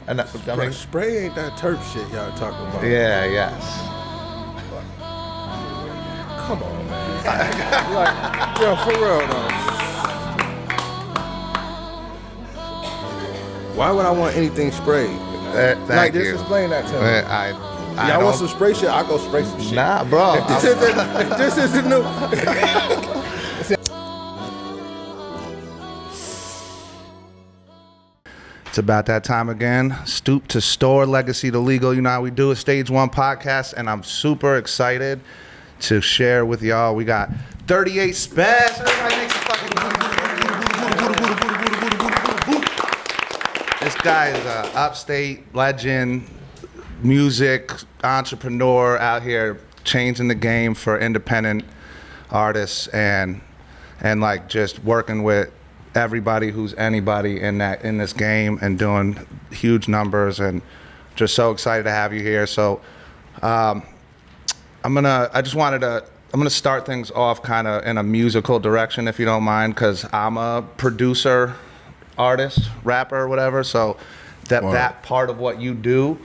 And spray ain't that Turk shit y'all talking about. Yeah, yes. Come on, man. Like, yo, for real though. Why would I want anything sprayed? Like, just explain that to me. Y'all want some spray shit? I go spray some shit. Nah, bro. If this is the new. It's about that time again. Stoop to store, legacy to legal. You know how we do it. Stage 1 podcast, and I'm super excited to share with y'all. We got 38 Spesh. Everybody make some fucking. This guy is an upstate legend, music entrepreneur out here changing the game for independent artists and like just working with everybody who's anybody in this game and doing huge numbers, and just so excited to have you here. So I'm gonna start things off kind of in a musical direction, if you don't mind, because I'm a producer, artist, rapper, whatever. So that part of what you do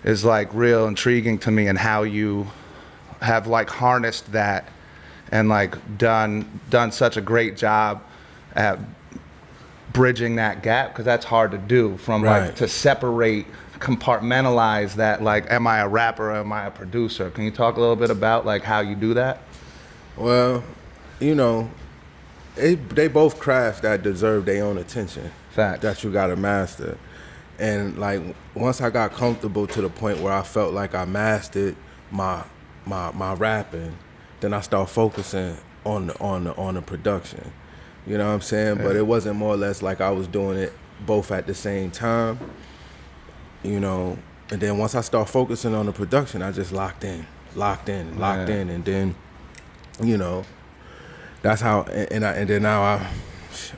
is like real intriguing to me, and how you have like harnessed that and like done such a great job at bridging that gap, because that's hard to do, from like to separate, compartmentalize that, like, am I a rapper or am I a producer? Can you talk a little bit about like how you do that? Well, you know, they both crafts that deserve their own attention. Fact. That you gotta master. And like once I got comfortable to the point where I felt like I mastered my rapping, then I started focusing on the production. You know what I'm saying? Yeah. But it wasn't more or less like I was doing it both at the same time. You know, and then once I started focusing on the production, I just locked in, and then, you know, that's how. And then now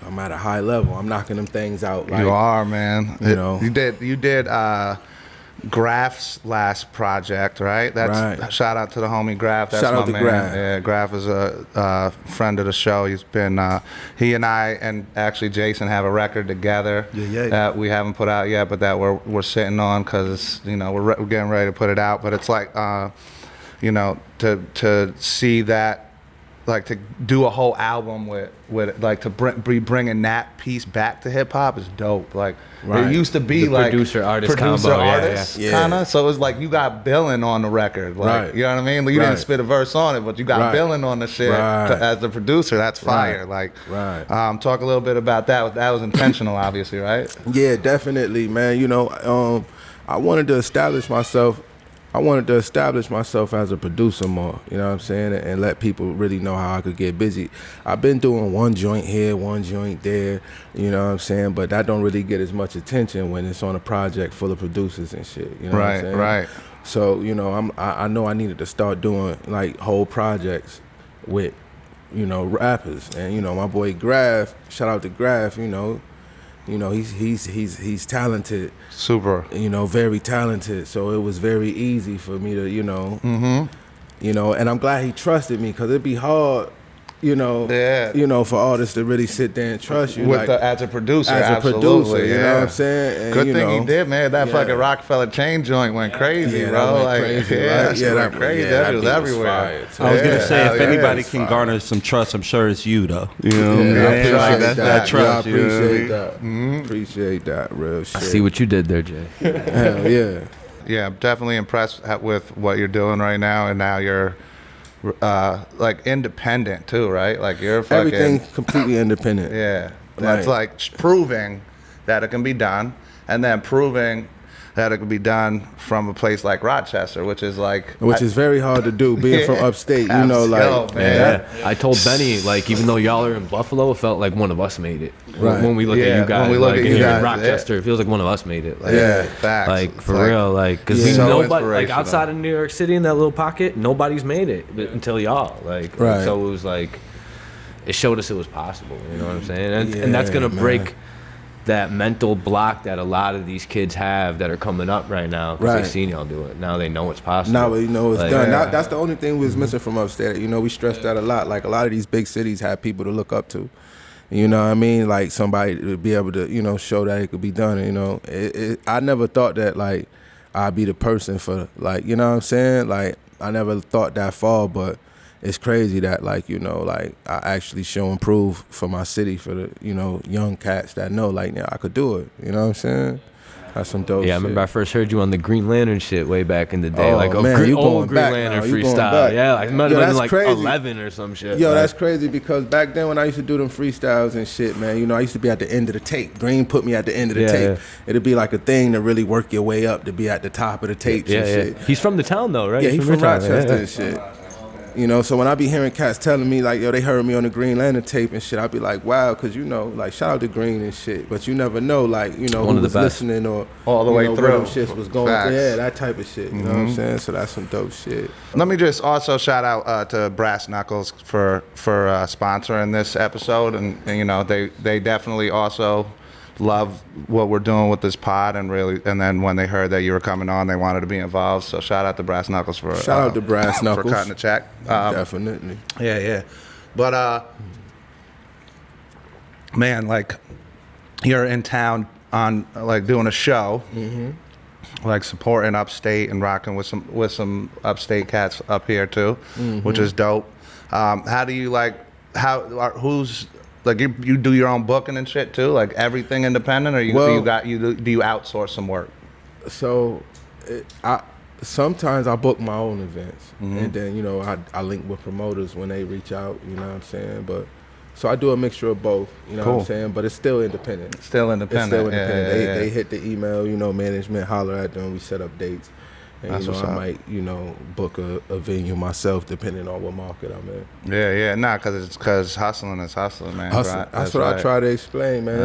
I'm at a high level. I'm knocking them things out. Like, you are, man. You know, you did Graph's last project, right? That's shout out to the homie Graph. That's shout out to man. Graph. Yeah, Graph is a friend of the show. He's been he and I and actually Jason have a record together that we haven't put out yet, but that we're sitting on because, you know, we're getting ready to put it out. But it's like you know, to see that, like, to do a whole album with like to be bringing that piece back to hip hop is dope. Like, it used to be the like producer artist kind of. So it was like you got billing on the record, like, you know what I mean? Like, you didn't spit a verse on it, but you got billing on the shit as the producer. That's fire. Like, talk a little bit about that. That was intentional, obviously, right? Yeah, definitely, man. You know, I wanted to establish myself as a producer more, you know what I'm saying, and let people really know how I could get busy. I've been doing one joint here, one joint there, you know what I'm saying, but that don't really get as much attention when it's on a project full of producers and shit, you know what I'm saying? Right. So, you know, I know I needed to start doing like whole projects with, you know, rappers. And, you know, my boy Graph, shout out to Graph, you know, he's talented. Super. You know, very talented. So it was very easy for me to, you know, you know, and I'm glad he trusted me, because it'd be hard, you know, you know, for artists to really sit there and trust you. With like, as a producer, you know what I'm saying? And, good you thing know, he did, man. That fucking Rockefeller chain joint went crazy, bro. That went crazy, that went crazy. That was everywhere. I was gonna say, if anybody can garner some trust, I'm sure it's you, though. You know what I mean? I appreciate that trust. I appreciate that. Appreciate that, real shit. I see what you did there, Jay. Hell yeah. Yeah, I'm definitely impressed with what you're doing right now, and now you're like independent too, right? Like, you're fucking everything completely independent. Yeah, that's like proving that it can be done, and then proving that it can be done from a place like Rochester, which is very hard to do, being from upstate. You know, like, I told Benny, like, even though y'all are in Buffalo, it felt like one of us made it. When we look at you guys, when we look at you guys in Rochester, it feels like one of us made it. Like, facts. Like, for real, like, because nobody, like, outside of New York City in that little pocket, nobody's made it until y'all. Like, so it was like, it showed us it was possible. You know what I'm saying? And that's gonna break that mental block that a lot of these kids have that are coming up right now, because they've seen y'all do it. Now they know it's possible. Now they know it's done. That's the only thing we was missing from upstate. You know, we stressed that a lot. Like, a lot of these big cities have people to look up to. You know what I mean? Like somebody to be able to, you know, show that it could be done. You know, I never thought that like I'd be the person for like, you know what I'm saying? Like I never thought that far, but it's crazy that like, you know, like I actually show and prove for my city, for the, you know, young cats that know like, yeah, I could do it. You know what I'm saying? That's some dope shit. Yeah, I remember I first heard you on the Green Lantern shit way back in the day. Oh, like man, old Green Lantern freestyle. Yeah, like, like crazy. 11 or some shit. Yo, like, that's crazy because back then when I used to do them freestyles and shit, man, you know, I used to be at the end of the tape. Green put me at the end of the tape. Yeah. It'd be like a thing to really work your way up to be at the top of the tapes and shit. He's from the town though, right? Yeah, he's from Rochester and shit. You know, so when I be hearing cats telling me like, yo, they heard me on the Green Lantern tape and shit, I be like, wow, because you know, like shout out to Green and shit, but you never know, like, you know, who was listening or all the way through. Where them shits was going. Yeah, that type of shit. You know what I'm saying? So that's some dope shit. Let me just also shout out to Brass Knuckles for sponsoring this episode, and you know, they definitely also love what we're doing with this pod, and then when they heard that you were coming on, they wanted to be involved. So shout out to Brass Knuckles for Brass Knuckles for cutting the check. Definitely. Yeah. But man, like you're in town on like doing a show, like supporting Upstate and rocking with some Upstate cats up here too, which is dope. How do you like? Who's like you do your own booking and shit too, like everything independent, or do you outsource some work? So, sometimes I book my own events, and then you know I link with promoters when they reach out. You know what I'm saying? But so I do a mixture of both. You know what I'm saying? But it's still independent. It's still independent. They hit the email. You know, management holler at them. We set up dates. And That's you know, what's I up. might, you know, book a venue myself depending on what market I'm in. Yeah, because hustling is hustling, man. That's what I try to explain, man.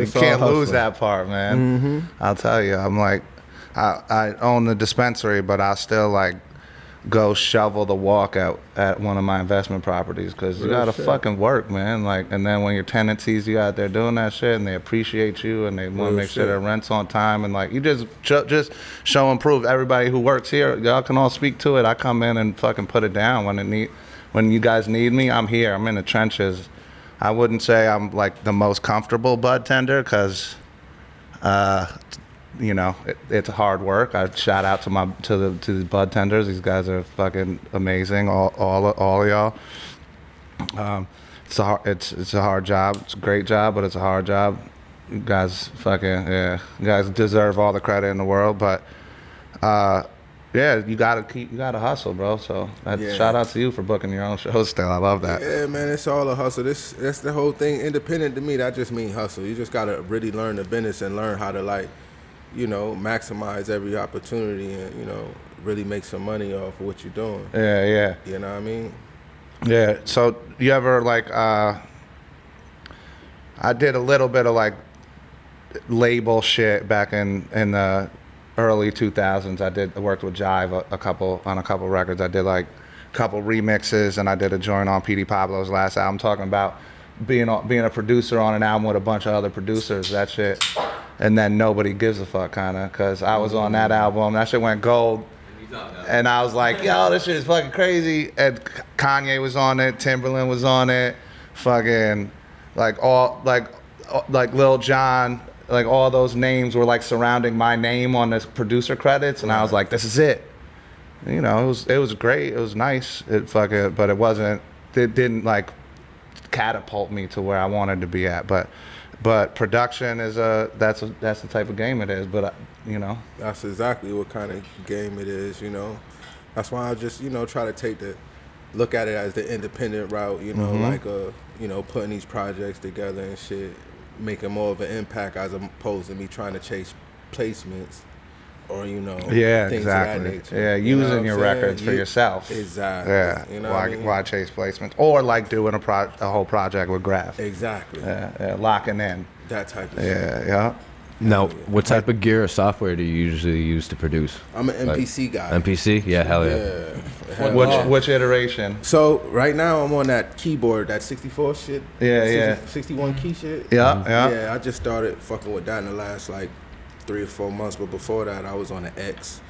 It's you can't all lose that part, man. I'll tell you, I'm like, I own the dispensary, but I still like go shovel the walk at one of my investment properties because you gotta fucking work, man. Like, and then when your tenant sees you out there doing that shit and they appreciate you and they want to make sure their rent's on time, and like you just show and prove. Everybody who works here, y'all can all speak to it. I come in and fucking put it down when you guys need me. I'm here. I'm in the trenches. I wouldn't say I'm like the most comfortable bud tender because you know, it's hard work. I shout out to the bud tenders. These guys are fucking amazing. All of y'all. It's a hard job. It's a great job, but it's a hard job. You guys you guys deserve all the credit in the world. But you gotta hustle, bro. So shout out to you for booking your own shows. Still, I love that. Yeah, man, it's all a hustle. That's the whole thing. Independent to me, that just means hustle. You just gotta really learn the business and learn how to like, you know, maximize every opportunity and, you know, really make some money off of what you're doing. Yeah. You know what I mean? Yeah. So you ever like, I did a little bit of like label shit back in the early 2000s. I worked with Jive on a couple records. I did like a couple remixes, and I did a joint on P.D. Pablo's last album talking about being a producer on an album with a bunch of other producers, that shit. And then nobody gives a fuck, kind of, because I was on that album. That shit went gold. And I was like, yo, this shit is fucking crazy. And Kanye was on it. Timberland was on it. Fucking, like Lil Jon. Like, all those names were, like, surrounding my name on the producer credits. And I was like, this is it. You know, it was great. It was nice. But it didn't, like, catapult me to where I wanted to be at. But production is that's the type of game it is. But you know, that's exactly what kind of game it is. You know, that's why I just, you know, try to look at it as the independent route. You know, like you know, putting these projects together and shit, making more of an impact as opposed to me trying to chase placements or, you know, things exactly. of that nature. Yeah, using your records for yourself. Exactly. Yeah. You know why chase placements? Or like doing a whole project with Graph. Exactly. Yeah, locking in. That type of shit. Yeah. Now, what type of gear or software do you usually use to produce? I'm an MPC guy. MPC? Yeah, hell yeah. Which iteration? So right now I'm on that keyboard, that 64 shit. Yeah. 61 key shit. Yeah. Yeah, I just started fucking with that in the last like 3 or 4 months, but before that I was on an X.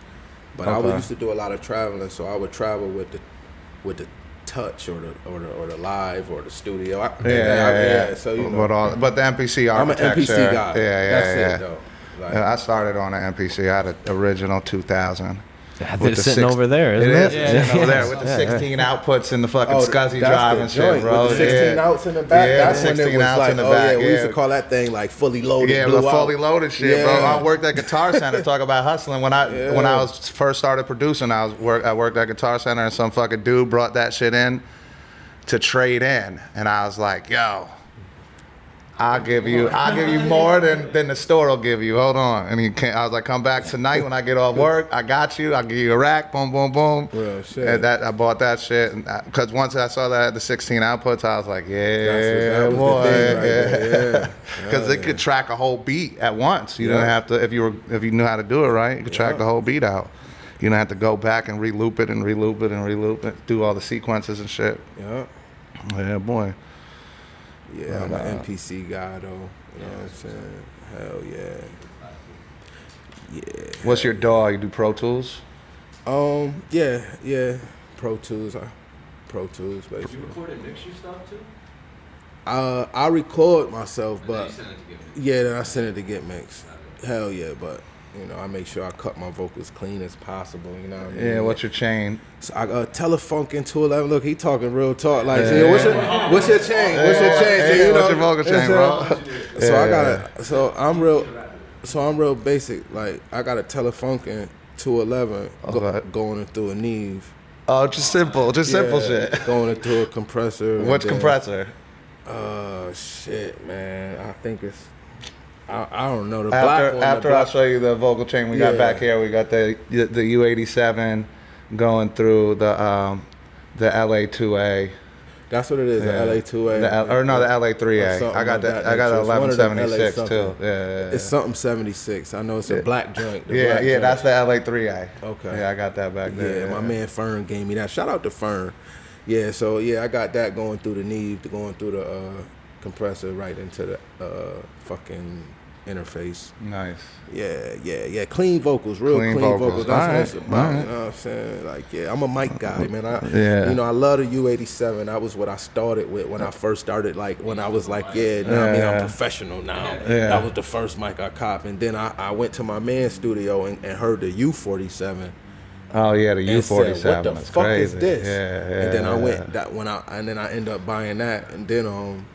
But I used to do a lot of traveling, so I would travel with the touch or the live or the studio. So you know, but the MPC architecture. I'm an MPC guy. That's it though. Like, I started on an MPC. I had an original 2000. It's sitting over there, isn't it? Sitting over there with the 16 outputs and the fucking SCSI drive and shit, bro. With the 16 outs in the back. Yeah, that's when it was like, in the back. We used to call that thing like fully loaded. Yeah, the fully loaded shit, bro. I worked at Guitar Center. Talk about hustling. When I was first started producing, I worked at Guitar Center, and some fucking dude brought that shit in to trade in, and I was like, yo, I'll give you more than the store will give you. Hold on. And I was like, come back tonight when I get off work. I got you. I'll give you a rack. Boom, boom, boom. Real shit. And I bought that shit. Because once I saw that at the 16 outputs, I was like, that was boy. The thing right there. Because it could track a whole beat at once. You didn't have to, if you knew how to do it right, you could track the whole beat out. You don't have to go back and re-loop it and re-loop it and re-loop it, do all the sequences and shit. Yeah. Yeah, boy. Yeah, I'm an MPC guy though. You know what I'm saying? Hell yeah. Yeah. What's your DAW? You do Pro Tools? Yeah. Pro Tools basically. You record and mix your stuff too? I record myself, but then I send it to get mixed. Hell yeah, but I make sure I cut my vocals clean as possible. You know what I mean? Yeah. What's your chain? So I Telefunken 211. Look, he talking real talk. Like, so what's your chain? What's your chain? So, what's your vocal chain, bro? So I'm real basic. Like, I got a Telefunken 211 going through a Neve. Oh, just simple shit. Going through a compressor. Which compressor? Shit, man. I think it's. I don't know the after black one. After I show you the vocal chain we got back here, we got the U87 going through the LA2A. That's what it is. Yeah. The LA2A. The LA3A. I got that. I got an 1176 too. Yeah. It's something 76. I know it's a black joint. That's the LA3A. Okay. Yeah, I got that back there. Yeah, my man Fern gave me that. Shout out to Fern. Yeah, so I got that going through the Neve, going through the compressor right into the fucking interface. Nice. Yeah. Clean vocals, real clean vocals. That's what it's about. You know what I'm saying? Like, I'm a mic guy, man. I love the U87. That was what I started with when I first started. Like, when I was like, I'm professional now. Yeah. That was the first mic I copped, and then I went to my man's studio and heard the U47. Oh yeah, the U47. Said, what the That's fuck crazy. is this? Yeah. And then I went and then I ended up buying that, and then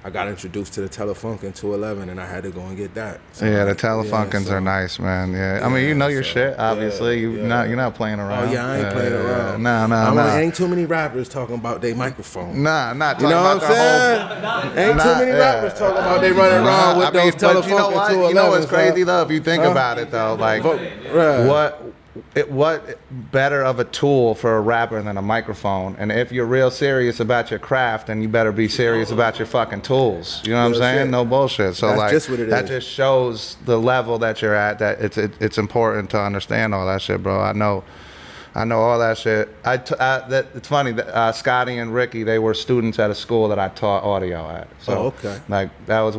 I got introduced to the Telefunken 211, and I had to go and get that. So, the Telefunkens are nice, man. Yeah. I mean, your shit. Obviously, you're not playing around. Oh yeah, I ain't playing around. No. Ain't too many rappers talking about their microphone. Not talking you know about what I'm saying? Ain't too many rappers talking about they running around with those Telefunken 211s. You know what's crazy though? If you think about it though, like what better of a tool for a rapper than a microphone? And if you're real serious about your craft, then you better be serious about your fucking tools. You know what I'm saying? Shit. No bullshit. So that's just what it that is. just shows the level that you're at. That it's important to understand all that shit, bro. I know all that shit. It's funny that Scotty and Ricky, they were students at a school that I taught audio at. So like that was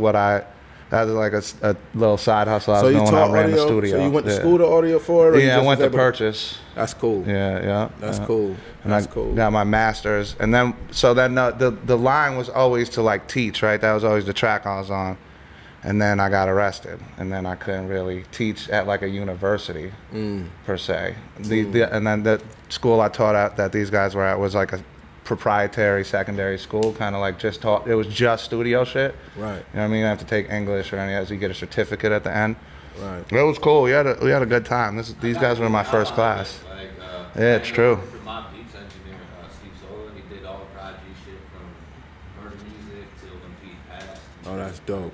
like a little side hustle I was doing when I ran the studio. So you went to school to audio for it? Or I went to Purchase. That's cool. Yeah. That's cool. And I got my master's, and then the line was always to like teach, right? That was always the track I was on, and then I got arrested, and then I couldn't really teach at like a university per se. And then the school I taught at that these guys were at was like a proprietary secondary school, kind of like it was just studio shit. Right. You know what I mean? You have to take English or anything, so you get a certificate at the end. Right. It was cool. We had a good time. These guys were in my first class. Yeah, it's true. For my beats engineer, Steve Sola, he did all the Prodigy shit from murder music till when Pete passed. Oh, that's dope.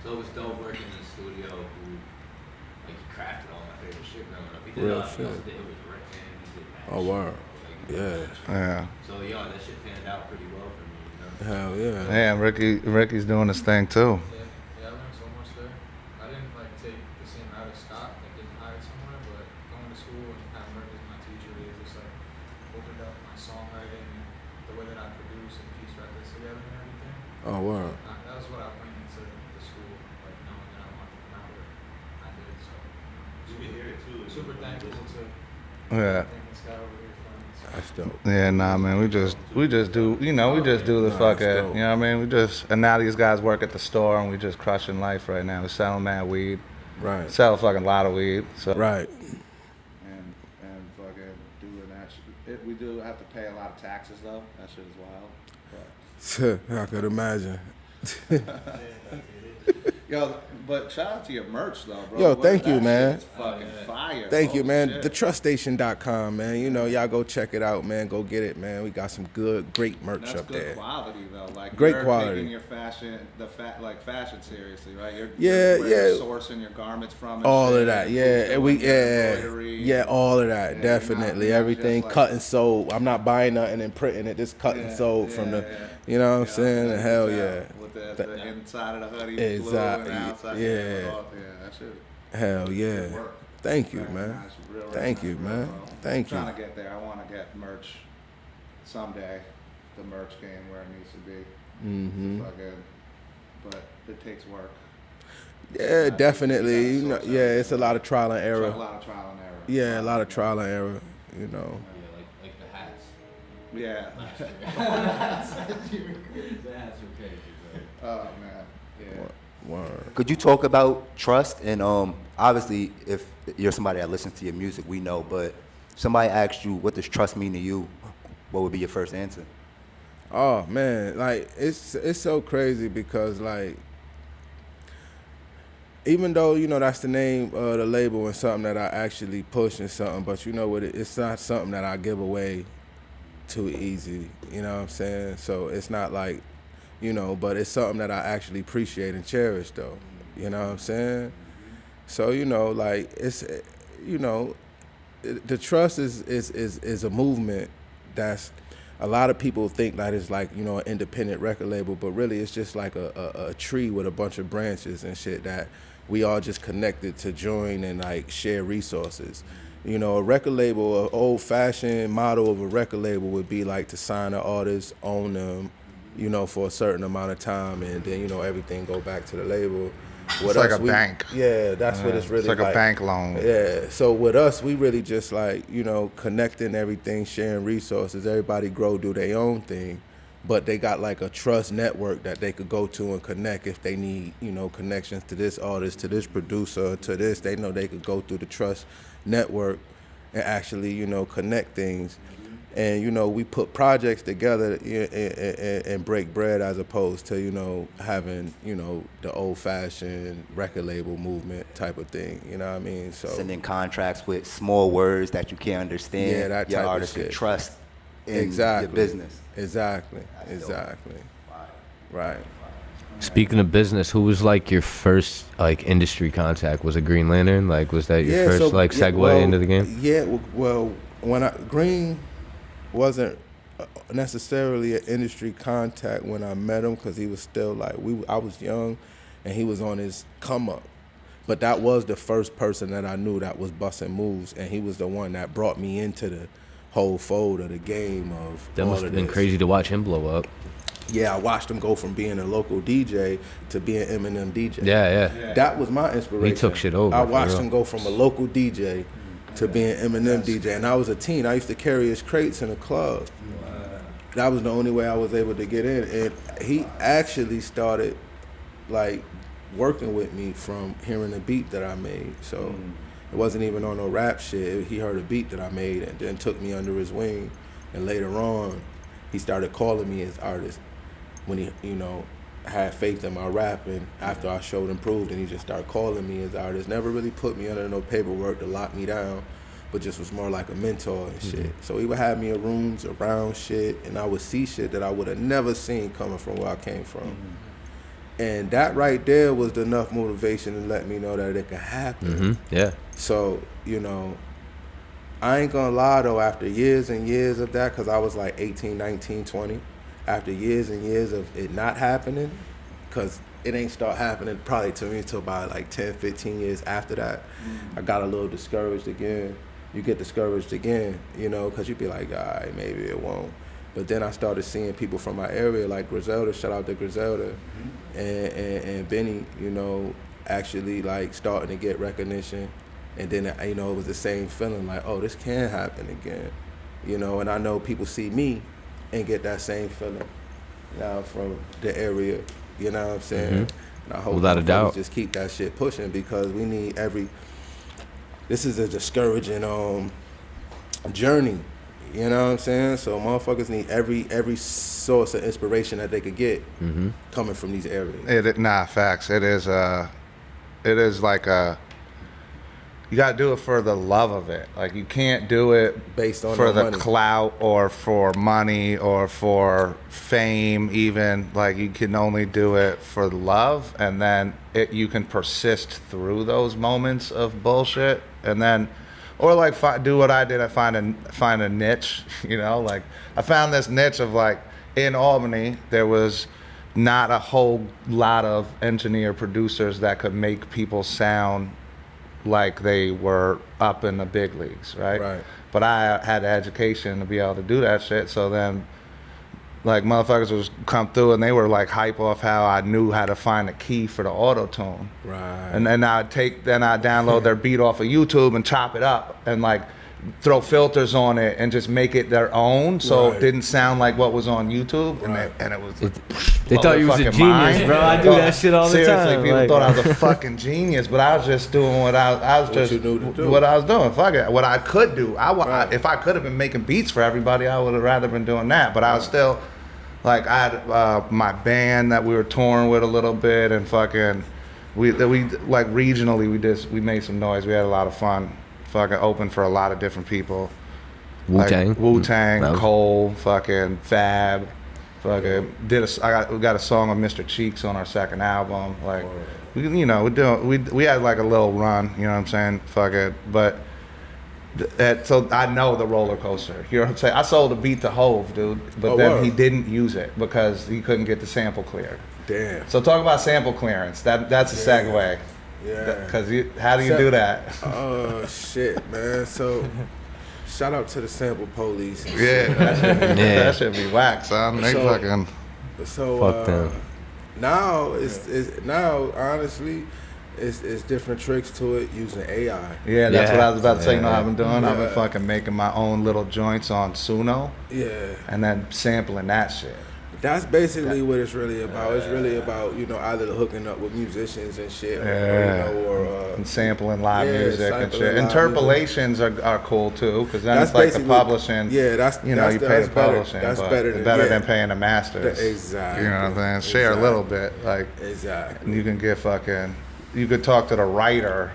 So it was dope working in the studio. He crafted all my favorite shit growing up. He did Real all shit. It was Rick and he did mad Oh, shit. word. Yeah. So that shit panned out pretty well for me. Hell yeah. Yeah, Ricky's doing his thing too. Yeah, I learned so much there. I didn't take the same route as Scott, getting hired somewhere, but going to school and having Rick as my teacher, it just opened up my songwriting and the way that I produce and piece records together and everything. Oh, word. That was what I went into the school, knowing that I wanted to come out where I did. So You can hear it too. super thankful to Yeah. This guy over here from. That's dope. Yeah, nah, man. We just do, we just do the fuck it. dope. You know what I mean? And now these guys work at the store, and we just crushing life right now. We're selling mad weed. Right. Sell a fucking lot of weed. So. Right. And fucking doing that shit. We do have to pay a lot of taxes though. That shit is wild. But. I could imagine. Yo, but shout out to your merch though, bro. Yo, thank you, man. It's fucking fire. Thank you, man. Shit. TheTrustStation.com, man. You know, y'all go check it out, man. Go get it, man. We got some great merch That's up good there. quality though. Like Great you're quality. taking your fashion, fashion seriously, right? You're sourcing your garments from. And All shit, of that, yeah. And all of that, Yeah, definitely. you're not Everything just like- cut and sew. I'm not buying nothing and printing it. Just cut and sew from the, you know what I'm saying? Hell yeah. With the inside of the hoodie, Exactly. blue and outside. Yeah. That shit. Hell yeah. Work. Thank you, man. Thank you, man. Thank you. I'm trying to get there. I want to get merch someday. The merch game where it needs to be. Mm-hmm. But it takes work. Yeah, definitely. You know, yeah, it's a lot of trial and A error. lot of trial and error. Yeah, a lot of trial and error, you know. Yeah, like the hats. Yeah. The hats are crazy, bro. Oh man. Yeah. Word. Could you talk about trust? And obviously, if you're somebody that listens to your music, we know. But if somebody asks you, what does trust mean to you? What would be your first answer? Oh man, like it's so crazy because like even though you know that's the name of the label and something that I actually push and something, but you know what, it's not something that I give away too easy. You know what I'm saying? So it's not like, you know, but it's something that I actually appreciate and cherish though. You know what I'm saying? So you know, like it's, you know, the trust is a movement that's. A lot of people think that it's like, you know, an independent record label, but really it's just like a tree with a bunch of branches and shit that we all just connected to join and like share resources. You know, a record label, an old-fashioned model of a record label would be like to sign an artist, own them, you know, for a certain amount of time, and then, you know, everything go back to the label. It's like a bank. Yeah, that's what it's really like. It's like a bank loan. Yeah, so with us, we really just like, you know, connecting everything, sharing resources. Everybody grow, do their own thing, but they got like a trust network that they could go to and connect if they need, you know, connections to this artist, to this producer, to this. They know they could go through the trust network and actually, you know, connect things. And, you know, we put projects together and break bread as opposed to, you know, having, you know, the old-fashioned record label movement type of thing. You know what I mean? So Sending contracts with small words that you can't understand. Yeah, that your type of artist shit. can trust in Exactly. your business. Exactly. That's dope. Exactly. Right. Speaking of business, who was like your first like industry contact? Was it Green Lantern? Like, was that your first like segue into the game? Yeah. Well, when Green wasn't necessarily an industry contact when I met him because he was still like I was young, and he was on his come up. But that was the first person that I knew that was busting moves, and he was the one that brought me into the whole fold of the game of That all must of have been this. crazy to watch him blow up. Yeah, I watched him go from being a local DJ to being Eminem DJ. Yeah. That was my inspiration. He took shit over, I for watched real. him go from a local DJ to being Eminem DJ, and I was a teen. I used to carry his crates in a club. That was the only way I was able to get in, and he actually started like working with me from hearing the beat that I made. So it wasn't even on no rap shit. He heard a beat that I made and then took me under his wing, and later on he started calling me his artist when he, you know, had faith in my rapping after I showed improved, and he just started calling me his artist. Never really put me under no paperwork to lock me down, but just was more like a mentor and shit. So he would have me in rooms around shit, and I would see shit that I would have never seen coming from where I came from. And that right there was enough motivation to let me know that it could happen. Yeah. So, you know, I ain't gonna lie though, after years and years of that, because I was like 18, 19, 20, after years and years of it not happening, because it ain't start happening probably to me until about like 10, 15 years after that, I got a little discouraged again. You get discouraged again, you know, because you be like, all right, maybe it won't. But then I started seeing people from my area, like Griselda, shout out to Griselda, and Benny, you know, actually like starting to get recognition. And then, you know, it was the same feeling like, oh, this can happen again. You know, and I know people see me and get that same feeling now from the area. You know what I'm saying? And I hope without a doubt, just keep that shit pushing, because we need this is a discouraging journey. You know what I'm saying? So motherfuckers need every source of inspiration that they could get coming from these areas. Facts. It is like you gotta do it for the love of it. Like, you can't do it based on for the money. clout or for money or for fame even. Like, you can only do it for love, and then you can persist through those moments of bullshit, and then or like do what I did. I find a niche, you know. Like, I found this niche of, like, in Albany there was not a whole lot of engineer producers that could make people sound like they were up in the big leagues, right? But I had the education to be able to do that shit. So then, like, motherfuckers would come through and they were like hype off how I knew how to find a key for the auto tune. And then I'd download their beat off of YouTube and chop it up and like throw filters on it and just make it their own, so it didn't sound like what was on YouTube. And it was they thought you was a genius, bro. I do that shit all the time. Seriously, people thought I was a fucking genius, but I was just doing what I was doing. Fuck it. What I could do. If I could have been making beats for everybody, I would have rather been doing that. But I was still, like, I had my band that we were touring with a little bit, and fucking we like regionally we made some noise. We had a lot of fun. Fucking opened for a lot of different people. Wu-Tang. Like Wu-Tang, Cole, fucking Fab. Fucking we got a song with Mr. Cheeks on our second album. Like, we had like a little run, you know what I'm saying? Fuck it. But so I know the roller coaster. You know what I'm saying? I sold a beat to Hove, dude, but then he didn't use it because he couldn't get the sample cleared. Damn. So talk about sample clearance. That's a segue. Yeah. Because how do you do that? Oh, shit, man. So, shout out to the sample police. Yeah, that should be whack, son. They fucking. So, fuck them. Now, honestly, it's different tricks to it using AI. Yeah, that's what I was about to say. You know what I've been doing? I've been fucking making my own little joints on Suno. Yeah. And then sampling that shit. That's basically what it's really about. It's really about, you know, either hooking up with musicians and shit, and sampling live music and shit. Interpolations are cool too, because then it's like the publishing. Yeah, that's you pay the publishing. That's better than paying the masters. Exactly. You know what I'm saying? Share a little bit, like. Exactly. You can get you could talk to the writer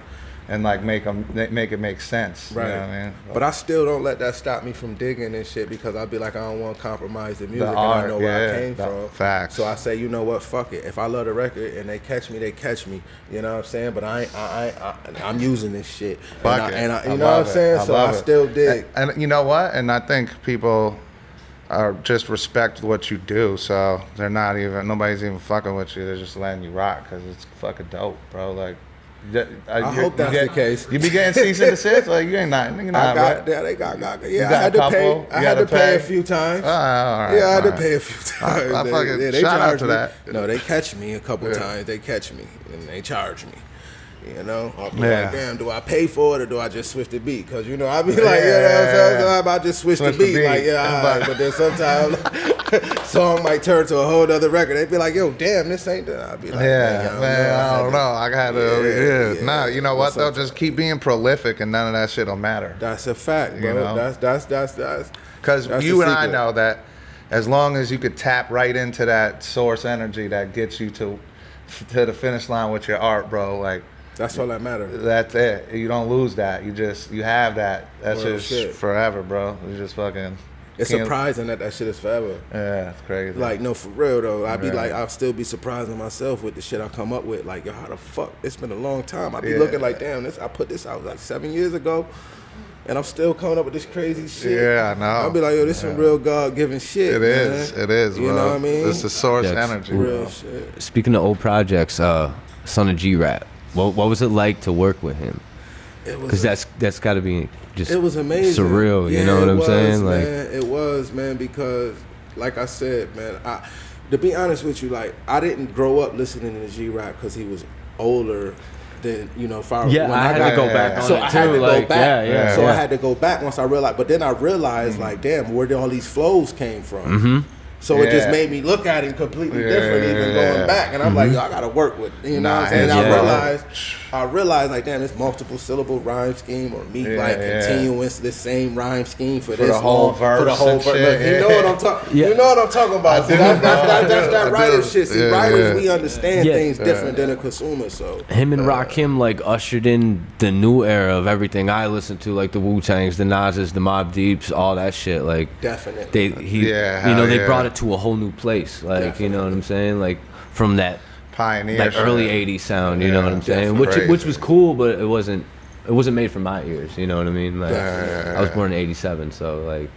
and like make it make sense. Right. You know what I mean? But I still don't let that stop me from digging and shit, because I'll be like, I don't want to compromise the music, the art, and I know where I came from. Facts. So I say, you know what, fuck it. If I love the record and they catch me, they catch me. You know what I'm saying? But I'm using this shit. Fuck you know what I'm saying? So I still dig. And you know what? And I think people are just respect what you do, so nobody's even fucking with you. They're just letting you rock because it's fucking dope, bro. Like. I hope that's the case. You be getting cease and desist? Like, you ain't not. I had to pay a few times. All right, I had to pay a few times. I fucking shout out to that. No, they catch me a couple times. They catch me and they charge me. You know, I'll be like, damn, do I pay for it or do I just switch the beat? Because, you know, I be like, you know what I'm saying? So I just switch the beat. Like, but then sometimes song might turn to a whole other record. They'd be like, yo, damn, this ain't that. I'd be like, I don't know. I got to, Nah, you know what, though? Just keep being prolific and none of that shit will matter. That's a fact, bro. You know? That's because you and I know that as long as you could tap right into that source energy that gets you to the finish line with your art, bro, like, that's all that matters. That's it. You don't lose that. You have that. That's just shit. Forever, bro. You just fucking. It's surprising that shit is forever. Yeah, it's crazy. Like, no, for real though. I'll still be surprising myself with the shit I come up with. Like, yo, how the fuck? It's been a long time. I be looking like, damn, I put this out like 7 years ago, and I'm still coming up with this crazy shit. Yeah, I know. I'll be like, yo, this some real God-given shit. It is, bro. You know what I mean? It's the source energy, real bro. Shit. Speaking of old projects, Son of G-Rap. What was it like to work with him? Because that's got to be just. It was amazing. Surreal. You know what I'm saying? Like, it was, man. Because, like I said, man, to be honest with you, like, I didn't grow up listening to G-Rap because he was older then if I had to go back on so it I had too, to go like, back. So I had to go back once I realized. But then I realized, like, damn, where did all these flows came from? So it just made me look at it completely different, even going back. And I'm like, yo, I gotta work with, what I'm saying? And I realized, like, damn, it's multiple syllable rhyme scheme, or me continuing the same rhyme scheme for this whole verse, for the whole verse. shit, You know what I'm talking? You know what I'm talking about? See, that's that writer shit. See, writers, we understand things different than a consumer. So him and Rakim like ushered in the new era of everything I listened to, like the Wu-Tangs, the Nas's, the Mobb Deeps, all that shit. Like definitely, they brought it to a whole new place. Like definitely. You know what I'm saying? Like from that pioneer, like early '80s sound. You know what I'm saying? Which was cool, but it wasn't made for my ears. You know what I mean? Like I was born in '87, so like.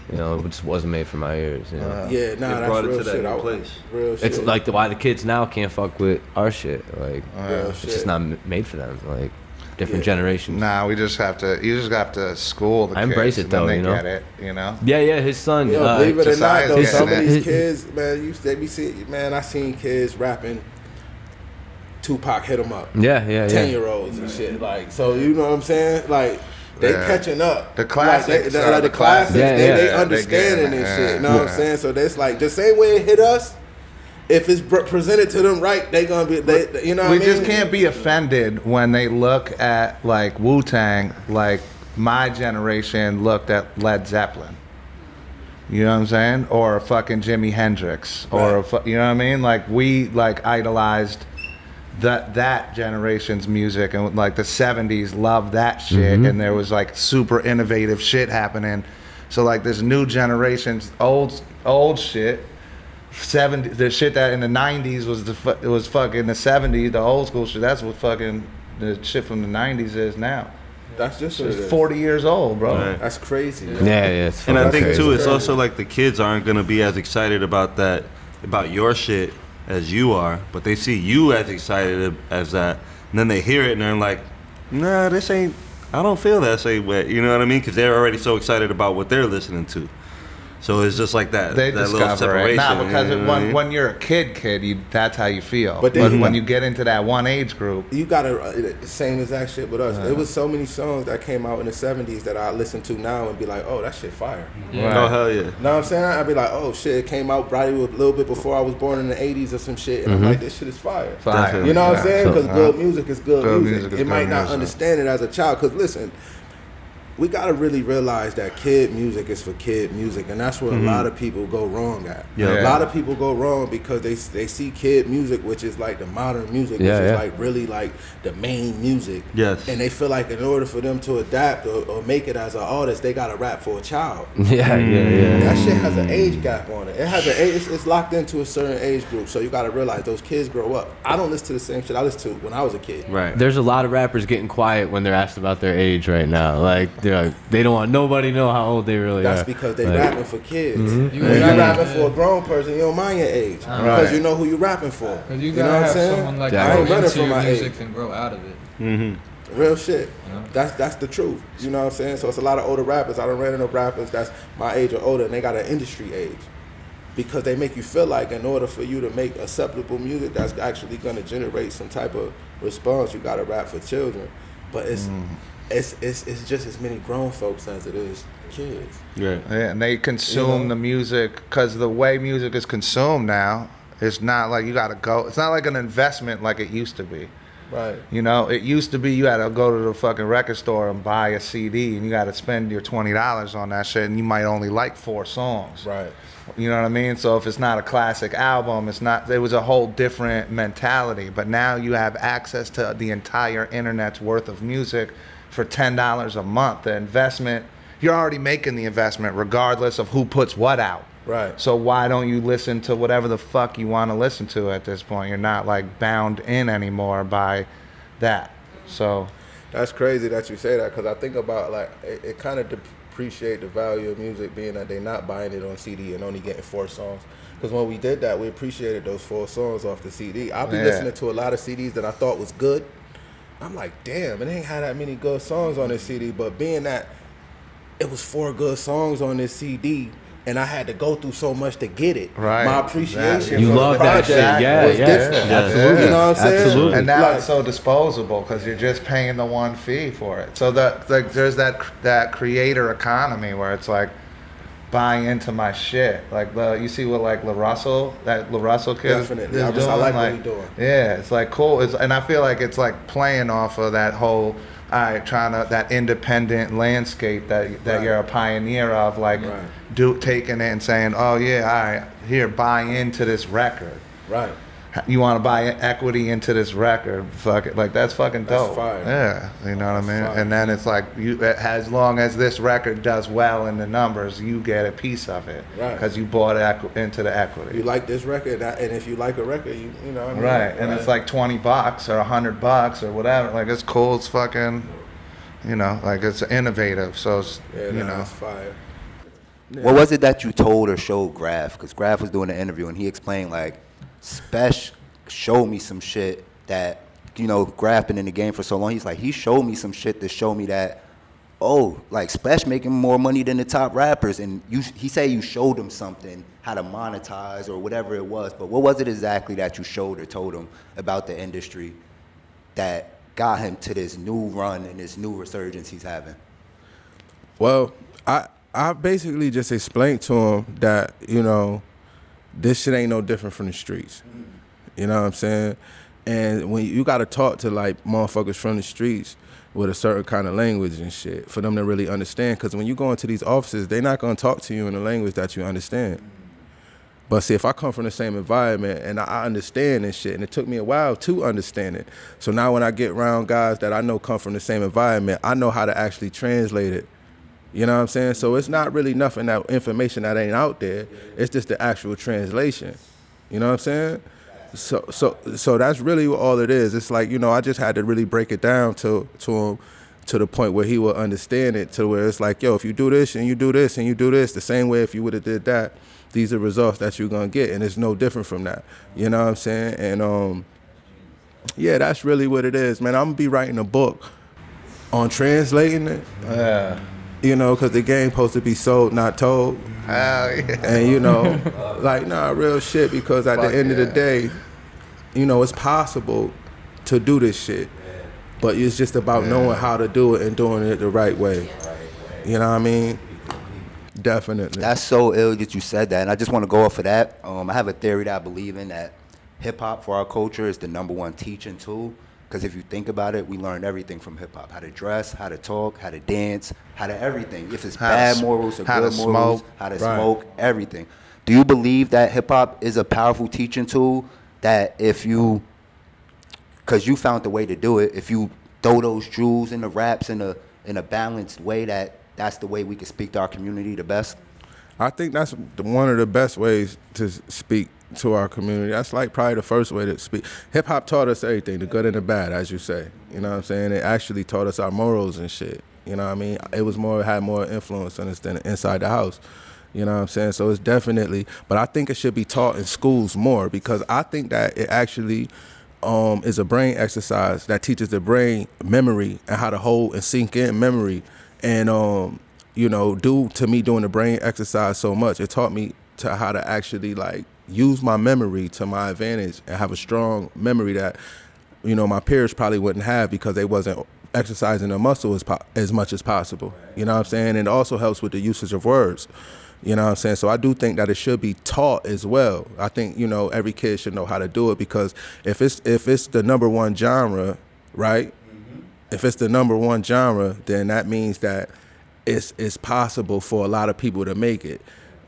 It just wasn't made for my ears. That's brought real it to shit. that place. Real shit. It's like why the kids now can't fuck with our shit. Like it's just not made for them. Like different generations. Nah, you just have to school the kids. I embrace it though, they get it, Yeah, his son. Believe it or not, though, some of these it. kids, man, I seen kids rapping Tupac hit 'em up. Yeah. 10-year-olds and shit. Like, so you know what I'm saying? Like, they catching up. The classics. Like, the classics, they understanding they this shit. You know what I'm saying? So that's like the same way it hit us. If it's presented to them right, they gonna be. You know what I mean? We just can't be offended when they look at like Wu-Tang, like my generation looked at Led Zeppelin. You know what I'm saying? Or fucking Jimi Hendrix, or you know what I mean? Like we like idolized that generation's music, and like the 70s loved that shit, and there was like super innovative shit happening. So like this new generation's old shit. The shit that in the 90s was fucking the 70s, the old school shit. That's what fucking the shit from the 90s is now. That's just what it is. 40 years old, bro. Right. That's crazy. Yeah. It's And I think crazy. too, it's also like the kids aren't gonna be as excited about your shit as you are, but they see you as excited as that, and then they hear it and they're like, nah, this ain't. I don't feel that same way. You know what I mean? Because they're already so excited about what they're listening to. So it's just like that. They that discover little separation. it. Nah, because you know what I mean? when you're a kid, that's how you feel. But But then when you get into that one age group, you gotta same exact shit with us. There was so many songs that came out in the 70s that I listen to now and be like, oh, that shit fire. Oh hell yeah. Know what I'm saying? I'd be like, oh shit, it came out probably a little bit before I was born in the 80s or some shit, and I'm like, this shit is fire. fire. You know what I'm saying? Because So, good music is good good music. music is It might good not music. understand it as a child. Because listen, we gotta really realize that kid music is for kid music, and that's where a lot of people go wrong at. Yeah. A lot of people go wrong because they see kid music, which is like the modern music, which is like really like the main music. Yes. And they feel like in order for them to adapt or make it as an artist, they gotta rap for a child. Yeah. That shit has an age gap on it. It has an age. It's locked into a certain age group. So you got to realize those kids grow up. I don't listen to the same shit I listened to when I was a kid. Right. There's a lot of rappers getting quiet when they're asked about their age right now. Like they don't want nobody to know how old they really are. That's because they rapping for kids. You When gotta- you're rapping for a grown person, you don't mind your age because you know who you're rapping for. Cause you You gotta know what I'm have saying? someone like I ain't grow running into from your my music age. and grow out of it. Real shit. Yeah. That's the truth. You know what I'm saying? So it's a lot of older rappers. I done ran into rappers that's my age or older, and they got an industry age. Because they make you feel like in order for you to make acceptable music that's actually going to generate some type of response, you got to rap for children. But it's just as many grown folks as it is kids. Right. Yeah, and they consume the music because the way music is consumed now, it's not like you got to go. It's not like an investment like it used to be. Right. You know, it used to be you had to go to the fucking record store and buy a CD, and you got to spend your $20 on that shit, and you might only like 4 songs. Right. You know what I mean? So if it's not a classic album, it's not. It was a whole different mentality. But now you have access to the entire internet's worth of music for $10 a month. The investment, you're already making the investment regardless of who puts what out. Right. So why don't you listen to whatever the fuck you want to listen to at this point? You're not like bound in anymore by that. So That's crazy that you say that because I think about like it kind of depreciate the value of music being that they're not buying it on CD and only getting 4 songs. Because when we did that, we appreciated those 4 songs off the CD. I'll be listening to a lot of CDs that I thought was good. I'm like, damn, it ain't had that many good songs on this CD. But being that it was 4 good songs on this CD, and I had to go through so much to get it. Right. My appreciation You for love the that shit. project Yeah, was yeah. different. Absolutely. You know what I'm saying? Absolutely. And now Like- it's so disposable because you're just paying the one fee for it. So there's that creator economy where it's like buying into my shit. Like you see what like that LaRussell kid Definitely. is doing. I like what he's doing. Yeah, it's like cool. And I feel like it's like playing off of that whole that independent landscape that Right. you're a pioneer of, like Right. taking it and saying, oh yeah, all right, here, buy into this record. Right. You want to buy equity into this record? Fuck it, like that's fucking dope. That's fire. Yeah, you know what I mean. fire. And then it's like as long as this record does well in the numbers, you get a piece of it, Right. Because you bought into the equity. You like this record, and if you like a record, you know what I mean? Right, and it's like $20 or $100 or whatever. Like it's cool. It's fucking, like it's innovative. So it's, it's fire. What was it that you told or showed Graf? Because Graf was doing an interview and he explained like, Spesh showed me some shit that, Graf been in the game for so long. He's like, he showed me some shit to show me that, like Spesh making more money than the top rappers. And he said you showed him something, how to monetize or whatever it was. But what was it exactly that you showed or told him about the industry that got him to this new run and this new resurgence he's having? Well, I basically just explained to him that, this shit ain't no different from the streets. You know what I'm saying? And when you got to talk to like motherfuckers from the streets with a certain kind of language and shit for them to really understand. Because when you go into these offices, they're not going to talk to you in a language that you understand. But see, if I come from the same environment and I understand this shit, and it took me a while to understand it. So now when I get around guys that I know come from the same environment, I know how to actually translate it. You know what I'm saying? So it's not really nothing, that information that ain't out there. It's just the actual translation. You know what I'm saying? So that's really all it is. It's like, I just had to really break it down to him to the point where he will understand it, to where it's like, yo, if you do this and you do this and you do this, the same way if you would have did that, these are results that you're going to get. And it's no different from that. You know what I'm saying? And yeah, that's really what it is, man. I'm going to be writing a book on translating it. Yeah. Because the game supposed to be sold, not told. Hell yeah. And real shit, because at the end of the day, it's possible to do this shit. But it's just about knowing how to do it and doing it the right way. You know what I mean? Definitely. That's so ill that you said that, and I just want to go off of that. I have a theory that I believe in, that hip-hop for our culture is the #1 teaching tool. Because if you think about it, we learned everything from hip-hop. How to dress, how to talk, how to dance, how to everything. If it's bad morals or good morals, how to smoke, everything. Do you believe that hip-hop is a powerful teaching tool, that if you, because you found the way to do it, if you throw those jewels in the raps in a balanced way, that's the way we can speak to our community the best? I think that's one of the best ways to speak to our community. That's like probably the first way to speak. Hip hop taught us everything, the good and the bad, as you say. You know what I'm saying? It actually taught us our morals and shit. You know what I mean? It was had more influence on us than inside the house. You know what I'm saying? So it's definitely, but I think it should be taught in schools more, because I think that it actually is a brain exercise that teaches the brain memory and how to hold and sink in memory. And due to me doing the brain exercise so much, it taught me to how to actually like use my memory to my advantage and have a strong memory that, my peers probably wouldn't have, because they wasn't exercising their muscle as much as possible. You know what I'm saying? And it also helps with the usage of words. You know what I'm saying? So I do think that it should be taught as well. I think, every kid should know how to do it, because if it's the #1 genre, right? Mm-hmm. If it's the #1 genre, then that means that it's possible for a lot of people to make it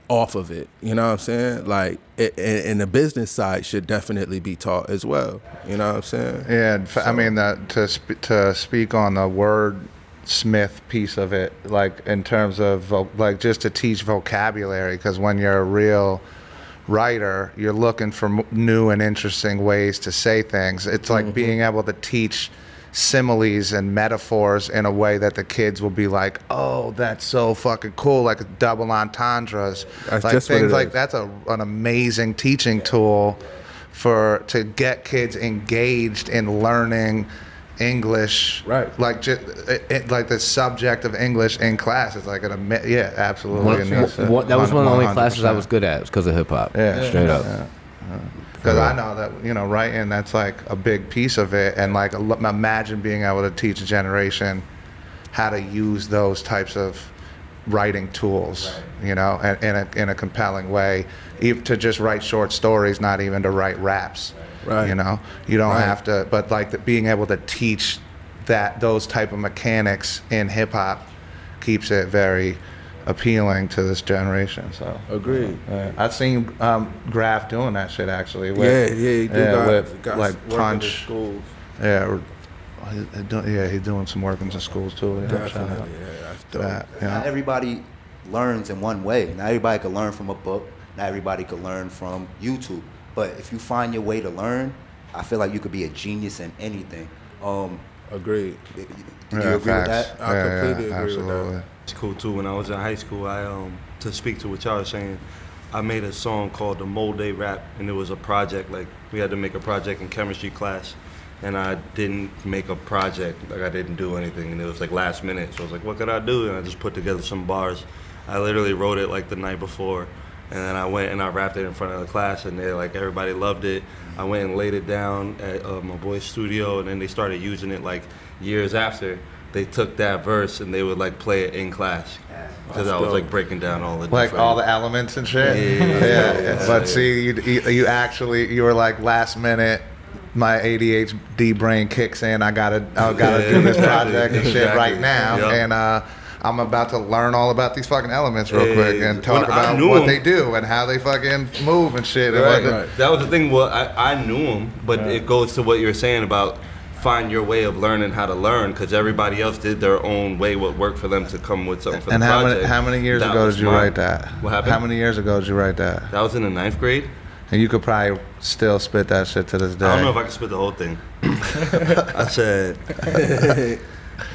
off of it. You know what I'm saying? Like, and the business side should definitely be taught as well. You know what I'm saying? Yeah, I mean, to speak on the wordsmith piece of it, like in terms of like just to teach vocabulary, because when you're a real writer, you're looking for new and interesting ways to say things. It's like being able to teach similes and metaphors in a way that the kids will be like, oh, that's so fucking cool, like double entendres, that's like just things like that's an amazing teaching tool to get kids engaged in learning English, right? Like just like the subject of English in class is like absolutely. That was one of the only classes I was good at. It was because of hip hop. Yeah, straight up. Because I know that writing, that's like a big piece of it, and like imagine being able to teach a generation how to use those types of writing tools, in a compelling way, even to just write short stories, not even to write raps. Right. You don't have to, but like being able to teach those type of mechanics in hip hop keeps it very appealing to this generation. So agreed. I've seen Graf doing that shit actually. He got like punch schools. He's doing some work in some schools too. Definitely, that's dope. Not everybody learns in one way. Not everybody can learn from a book. Not everybody can learn from YouTube. But if you find your way to learn, I feel like you could be a genius in anything. Agreed. Do you agree with that? I completely agree with that. It's cool too. When I was in high school, I to speak to what y'all were saying, I made a song called the Mole Day Rap, and it was a project. Like we had to make a project in chemistry class, and I didn't make a project. Like I didn't do anything, and it was like last minute. So I was like, what could I do? And I just put together some bars. I literally wrote it like the night before. And then I went and I rapped it in front of the class, and everybody loved it. I went and laid it down at my boy's studio, and then they started using it like years after. They took that verse and they would like play it in class because I was like breaking down all the all the elements and shit. Yeah. But see, you were like last minute. My ADHD brain kicks in. I gotta do this project and shit right now, and I'm about to learn all about these fucking elements real quick and talk about what they do and how they fucking move and shit. Right. That was the thing. Well, I knew them, but it goes to what you're saying about find your way of learning how to learn, because everybody else did their own way what worked for them to come with something for the project. And how many years ago did you write that? What happened? How many years ago did you write that? That was in the 9th grade. And you could probably still spit that shit to this day. I don't know if I can spit the whole thing. I said,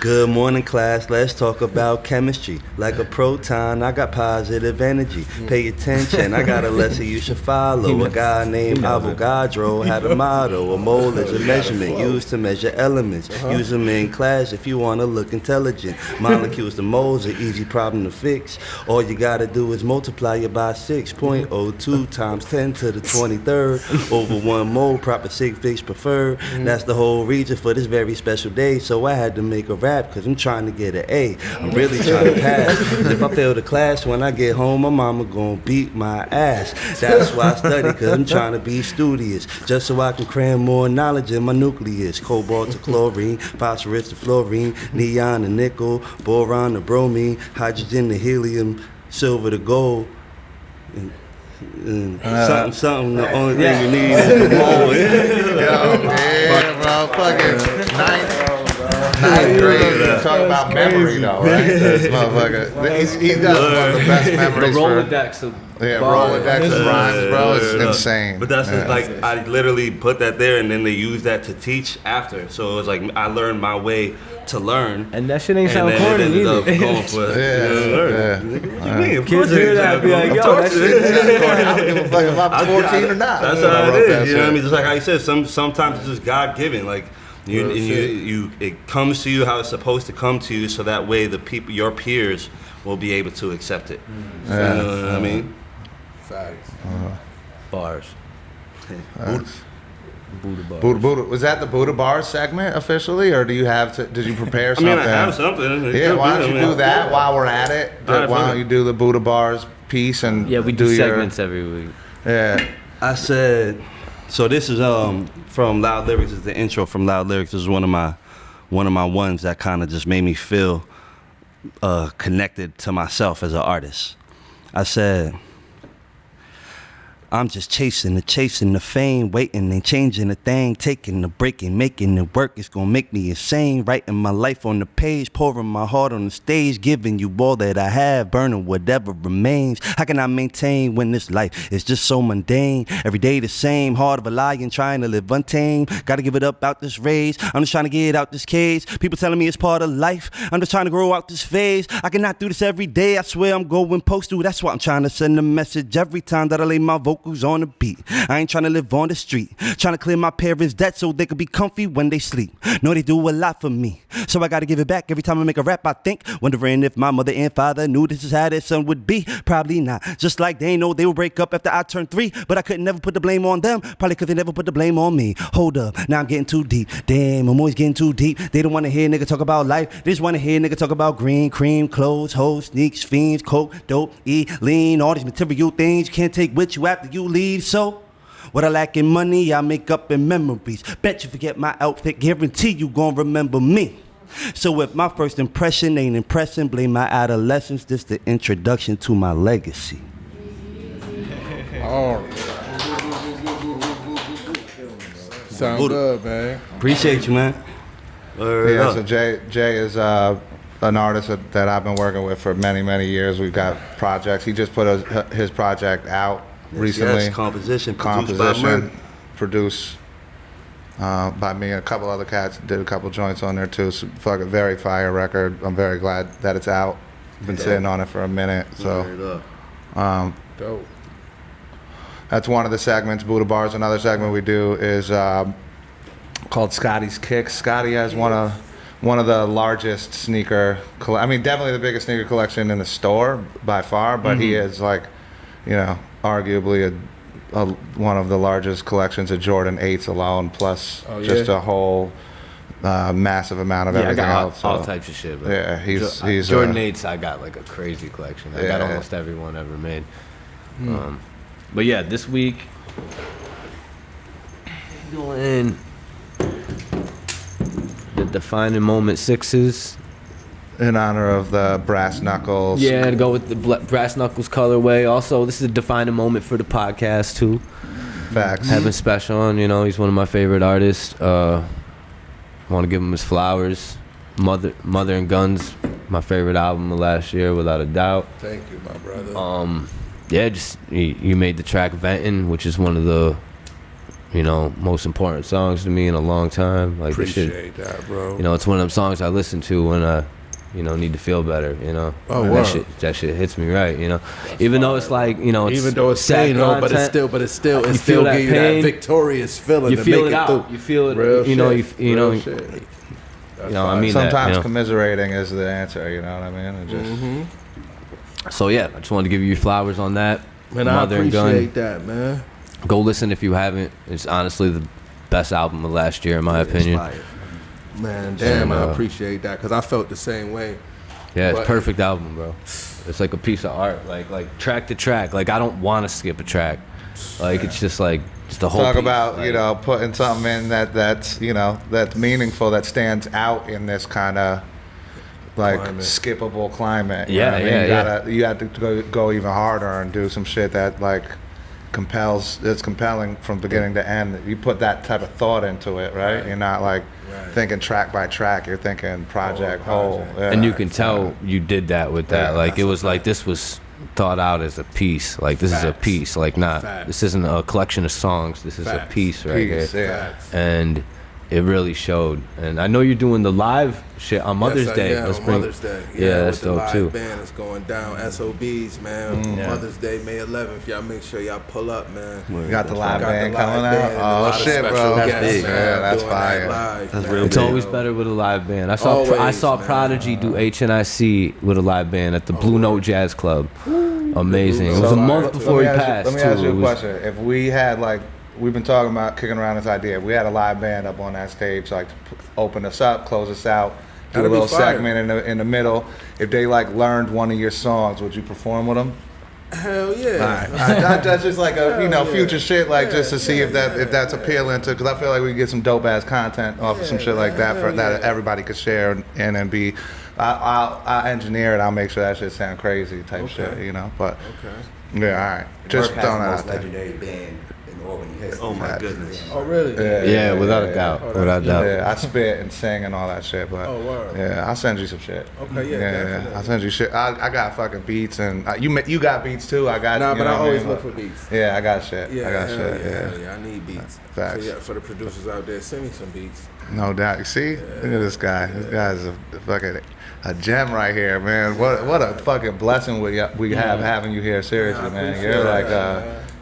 good morning, class. Let's talk about chemistry. Like a proton, I got positive energy. Pay attention, I got a lesson you should follow. A guy named Avogadro had a motto. A mole is a measurement used to measure elements. Use them in class if you want to look intelligent. Molecules to moles are easy problem to fix. All you got to do is multiply it by 6.02 times 10 to the 23rd. Over 1 mole, proper sig figs preferred. That's the whole reason for this very special day. So I had to make a rap because I'm trying to get an A. I'm really trying to pass. If I fail the class when I get home, my mama gonna beat my ass. That's why I study, because I'm trying to be studious, just so I can cram more knowledge in my nucleus. Cobalt to chlorine, phosphorus to fluorine, neon to nickel, boron to bromine, hydrogen to helium, silver to gold. Something, the only thing you need is the mold. Bro, fucking 9th grade. Talk about memory though, right? This motherfucker. He does one of the best memories. The Rolodex. Rolodex of rhymes, bro. It's insane. But that's like, I literally put that there, and then they used that to teach after. So it was like I learned my way to learn. And that shit ain't sound corny either. Going for Kids hear that and be like, yo, that shit is corny. I don't give a fuck if I'm 14 or not. That's how it is. You know what I mean? Just like how you said, sometimes it's just God given. Like it comes to you how it's supposed to come to you, so that way the people, your peers, will be able to accept it. You know what I mean? Facts. Bars. Buddha bars. Buddha. Was that the Buddha bars segment officially, or did you prepare something? I mean, I have something. Yeah, why don't you do that while we're at it? Why don't you do the Buddha bars piece and we do segments every week. Yeah. I said, so this is from Loud Lyrics. Is the intro from Loud Lyrics. This is one of my ones that kind of just made me feel connected to myself as an artist. I said, I'm just chasing the fame, waiting and changing the thing, taking the break and making it work. It's gonna make me insane, writing my life on the page, pouring my heart on the stage, giving you all that I have, burning whatever remains. How can I maintain when this life is just so mundane? Every day the same, heart of a lion trying to live untamed. Gotta give it up out this rage, I'm just trying to get out this cage. People telling me it's part of life, I'm just trying to grow out this phase. I cannot do this every day, I swear I'm going postal. That's why I'm trying to send a message every time that I lay my vocals vocals on the beat. I ain't trying to live on the street, trying to clear my parents' debt so they could be comfy when they sleep. No, they do a lot for me, so I gotta give it back every time I make a rap. I think, wondering if my mother and father knew this is how their son would be. Probably not. Just like they know they would break up after I turned 3, but I couldn't never put the blame on them. Probably because they never put the blame on me. Hold up, now I'm getting too deep. Damn, I'm always getting too deep. They don't want to hear a nigga talk about life. They just want to hear a nigga talk about green, cream, clothes, hoes, sneaks, fiends, coke, dope, lean, all these material things you can't take with you after you leave. So what I lack in money, I make up in memories. Bet you forget my outfit, guarantee you gon' remember me. So if my first impression ain't impressing, blame my adolescence. This the introduction to my legacy. All right. Sound good, man. Appreciate you, man. Yeah, so Jay is an artist that I've been working with for many, many years. We've got projects. He just put his project out recently. Yes, composition produced by me and a couple other cats. Did a couple joints on there too. So fucking very fire record. I'm very glad that it's out. Been sitting on it for a minute. So Dope. That's one of the segments. Buddha Bar's another segment we do is called Scotty's Kicks. Scotty has one of the largest sneaker. Definitely the biggest sneaker collection in the store by far. But he is like, arguably one of the largest collections of Jordan 8s alone. Plus just a whole massive amount of everything I got else. all types of shit. Bro. Yeah, he's Jordan 8s. I got like a crazy collection. I got almost every one ever made. But yeah, this week doing the Defining Moment 6s in honor of the Brass Knuckles. Yeah, to go with the Brass Knuckles colorway. Also, this is a defining moment for the podcast too. Facts. Having Spesh on, he's one of my favorite artists. I want to give him his flowers. Mother and Guns, my favorite album of last year, without a doubt. Thank you, my brother. You made the track Ventin', which is one of the, most important songs to me in a long time. Like, appreciate that, bro. It's one of them songs I listen to when I, need to feel better. Oh, wow. That shit hits me right. Even though it's like, even though it's sad content, but it still gives you that victorious feeling. You to feel make it out. Through. You feel it. Real Real shit. Sometimes commiserating is the answer. You know what I mean? It just. So yeah, I just wanted to give you your flowers on that. Man, I appreciate that, man. Go listen if you haven't. It's honestly the best album of last year, in my opinion. Man, damn, I appreciate that because I felt the same way. Yeah, it's a perfect album, bro. It's like a piece of art, like track to track. Like I don't want to skip a track. Like it's just like it's the whole. Talk piece. about like, putting something in that's meaningful, that stands out in this kind of skippable climate. You have to go even harder and do some shit that like it's compelling from beginning to end. You put that type of thought into it, right? You're not like thinking track by track. You're thinking project whole. Yeah. And you can tell you did that with that. Like it was like this was thought out as a piece. Like this is a piece. Like this isn't a collection of songs. This is a piece right here. Yeah. And it really showed. And I know you're doing the live shit on Mother's Day. Mother's Day. Yeah, that's dope live too. Band is going down. SOBs, man. Mother's Day, May 11th. Y'all make sure y'all pull up, man. You got the live band coming out. Oh shit, bro. That's big, man. That's fire. That's real. It's always better with a live band. I saw Prodigy do HNIC with a live band at the Blue Note Jazz Club. Amazing. It was a month before he passed. Let me ask you a question. If we had we've been talking about kicking around this idea. If we had a live band up on that stage, like to open us up, close us out, do a little segment in the middle. If they learned one of your songs, would you perform with them? Hell yeah! All right. That's just like a future shit, just to see if that's appealing to. Because I feel like we can get some dope ass content off of some shit like that that everybody could share and then be. I'll engineer it. I'll make sure that shit sound crazy type shit, But yeah, all right. Just throwing that out there. Legendary band. Oh my goodness! Oh really? Yeah, without a doubt. Without a doubt. Yeah, I spit and sing and all that shit, but I'll send you some shit. Okay, yeah. I'll send you shit. I got fucking beats and you got beats too. I got. But I always look for beats. Yeah, I got shit. Yeah, I got shit. Yeah, I need beats. Facts. So for the producers out there, send me some beats. No doubt. You see, look at this guy. This guy's a fucking a gem right here, man. What a fucking blessing we have having you here. Seriously, man. You're like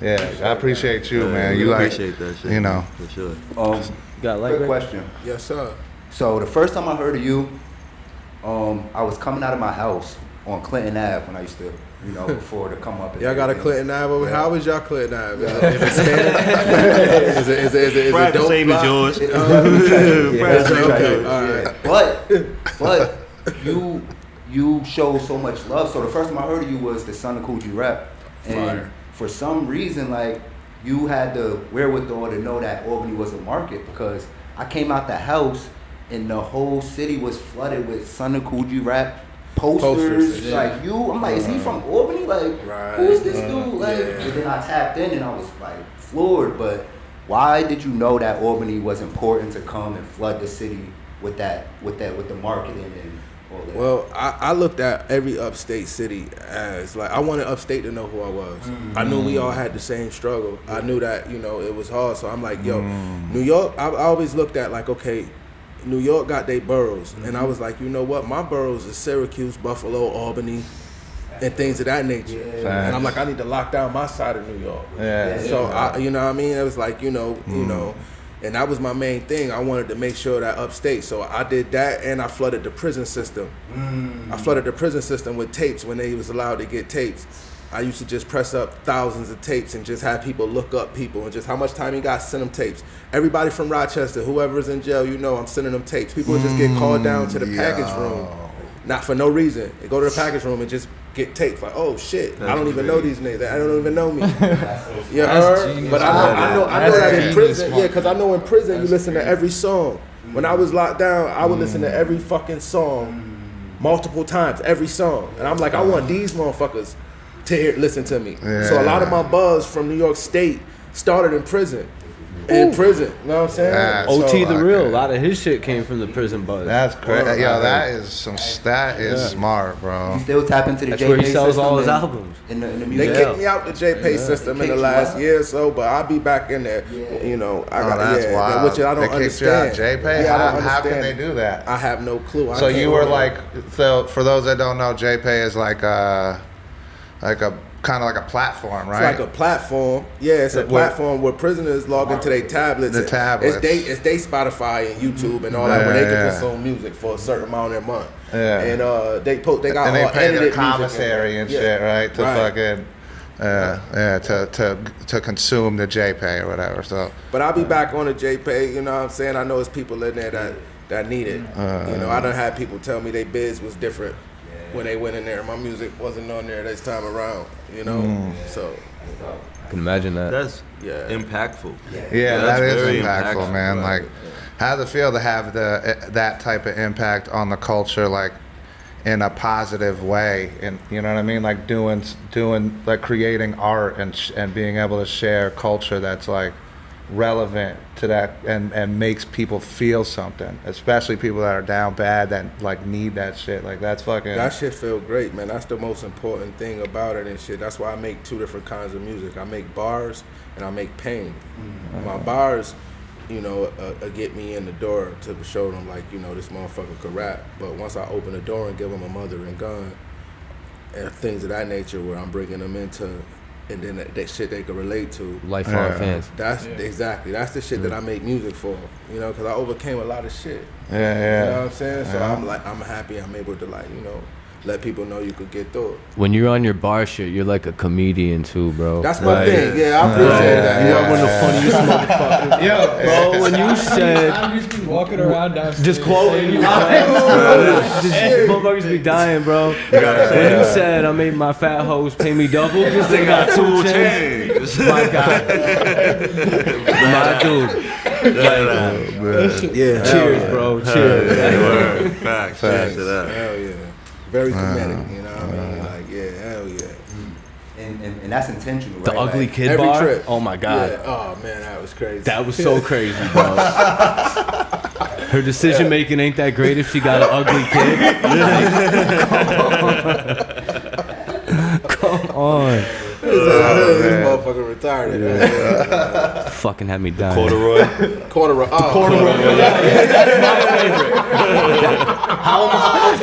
Yeah, I appreciate you, man. You appreciate that shit. You know, for sure. Got like quick question. Yes, sir. So the first time I heard of you, I was coming out of my house on Clinton Ave when I used to, before to come up. Y'all got a Clinton Ave over here. How was y'all Clinton Ave? Is it standard? Is it Probably the dope same block? as yours. Okay, all right. But you show so much love. So the first time I heard of you was the Son of Coogee rap, and Fire. for some reason, like, you had the wherewithal to know that Albany was a market, because I came out the house and the whole city was flooded with Son of Coogee rap posters. Yeah. Like, I'm like, is he from Albany? Like, who is this dude? Like, and then I tapped in and I was like floored. But why did you know that Albany was important to come and flood the city with the marketing and all that? Well, I looked at every upstate city as, like, I wanted upstate to know who I was. I knew we all had the same struggle. I knew that, it was hard. So I'm like, yo, New York, I always looked at, like, okay, New York got their boroughs. And I was like, you know what? My boroughs is Syracuse, Buffalo, Albany, and things of that nature. And I'm like, I need to lock down my side of New York. So, you know what I mean? It was like, you know, and that was my main thing. I wanted to make sure that upstate. So I did that, and I flooded the prison system. I flooded the prison system with tapes when they was allowed to get tapes. I used to just press up thousands of tapes and just have people look up people and just how much time you got, send them tapes. Everybody from Rochester, whoever's in jail, I'm sending them tapes. People would just get called down to the package room, not for no reason. They go to the package room and just get tapes. Like, oh shit, I don't even know these niggas. They don't even know me. You heard? But I know that in prison, because I know in prison you listen to every song. When I was locked down, I would listen to every fucking song multiple times, every song. And I'm like, I want these motherfuckers to listen to me. So a lot of my buzz from New York State started in prison. In prison, you know what I'm saying? That's OT the real. A lot of his shit came from the prison buzz. That's crazy. Yo, that is smart, bro. You still tap into the That's JPay where he sells system all his albums. In the They music. kicked me out the JPay system in the last year or so, but I'll be back in there. I got that's wild. which I don't They kicked you out understand. JPay? Yeah, I don't How can understand. they do that? I have no clue. So you were like, for those that don't know, JPay is like a kind of like a platform, right? It's like a platform. Yeah, it's a platform where prisoners log into their tablets. The tablets. It's they Spotify and YouTube and all that, where they can consume music for a certain amount a month. Yeah. And they got and they all pay edited the commissary and shit, right? To fucking to consume the JPay or whatever. So, but I'll be back on the JPay. You know what I'm saying? I know it's people in there that need it. I done had people tell me their bids was different when they went in there. My music wasn't on there this time around. So I can imagine that. That's impactful. Yeah, that is very impactful, man. Right. Like, how does it feel to have that type of impact on the culture, like in a positive way, and you know what I mean, like doing like creating art and being able to share culture that's like relevant to that and makes people feel something, especially people that are down bad that like need that shit. Like that shit feel great, man. That's the most important thing about it and shit. That's why I make two different kinds of music. I make bars and I make pain. My bars, get me in the door to show them like, this motherfucker could rap. But once I open the door and give them a mother and gun and things of that nature, where I'm bringing them into, and then that shit they can relate to. Lifelong fans. That's exactly. That's the shit that I make music for. Because I overcame a lot of shit. Yeah. You know what I'm saying? So I'm happy I'm able to let people know you could get through it. When you're on your bar shit, you're like a comedian too, bro. That's my thing. Yeah, I appreciate that. You are one of the funniest motherfuckers. Yo, bro, when you said I'm just be walking around downstairs. just quoting you, motherfuckers be dying, bro. When you said I made my fat hoes pay me double because they got 2 chains, my guy, my dude. Cheers, bro. Cheers. Facts. Hell yeah. Very comedic, you know what I mean? Like, hell yeah. And that's intentional, right? The ugly like, kid every bar. trip. Oh my god. Yeah. Oh man, that was crazy. That was so crazy, bro. Her decision making ain't that great if she got an ugly kid. Come on. This motherfucker retarded. Fucking had me dying. Corduroy. Corduroy. Oh, Corduroy. That's my favorite. How am I?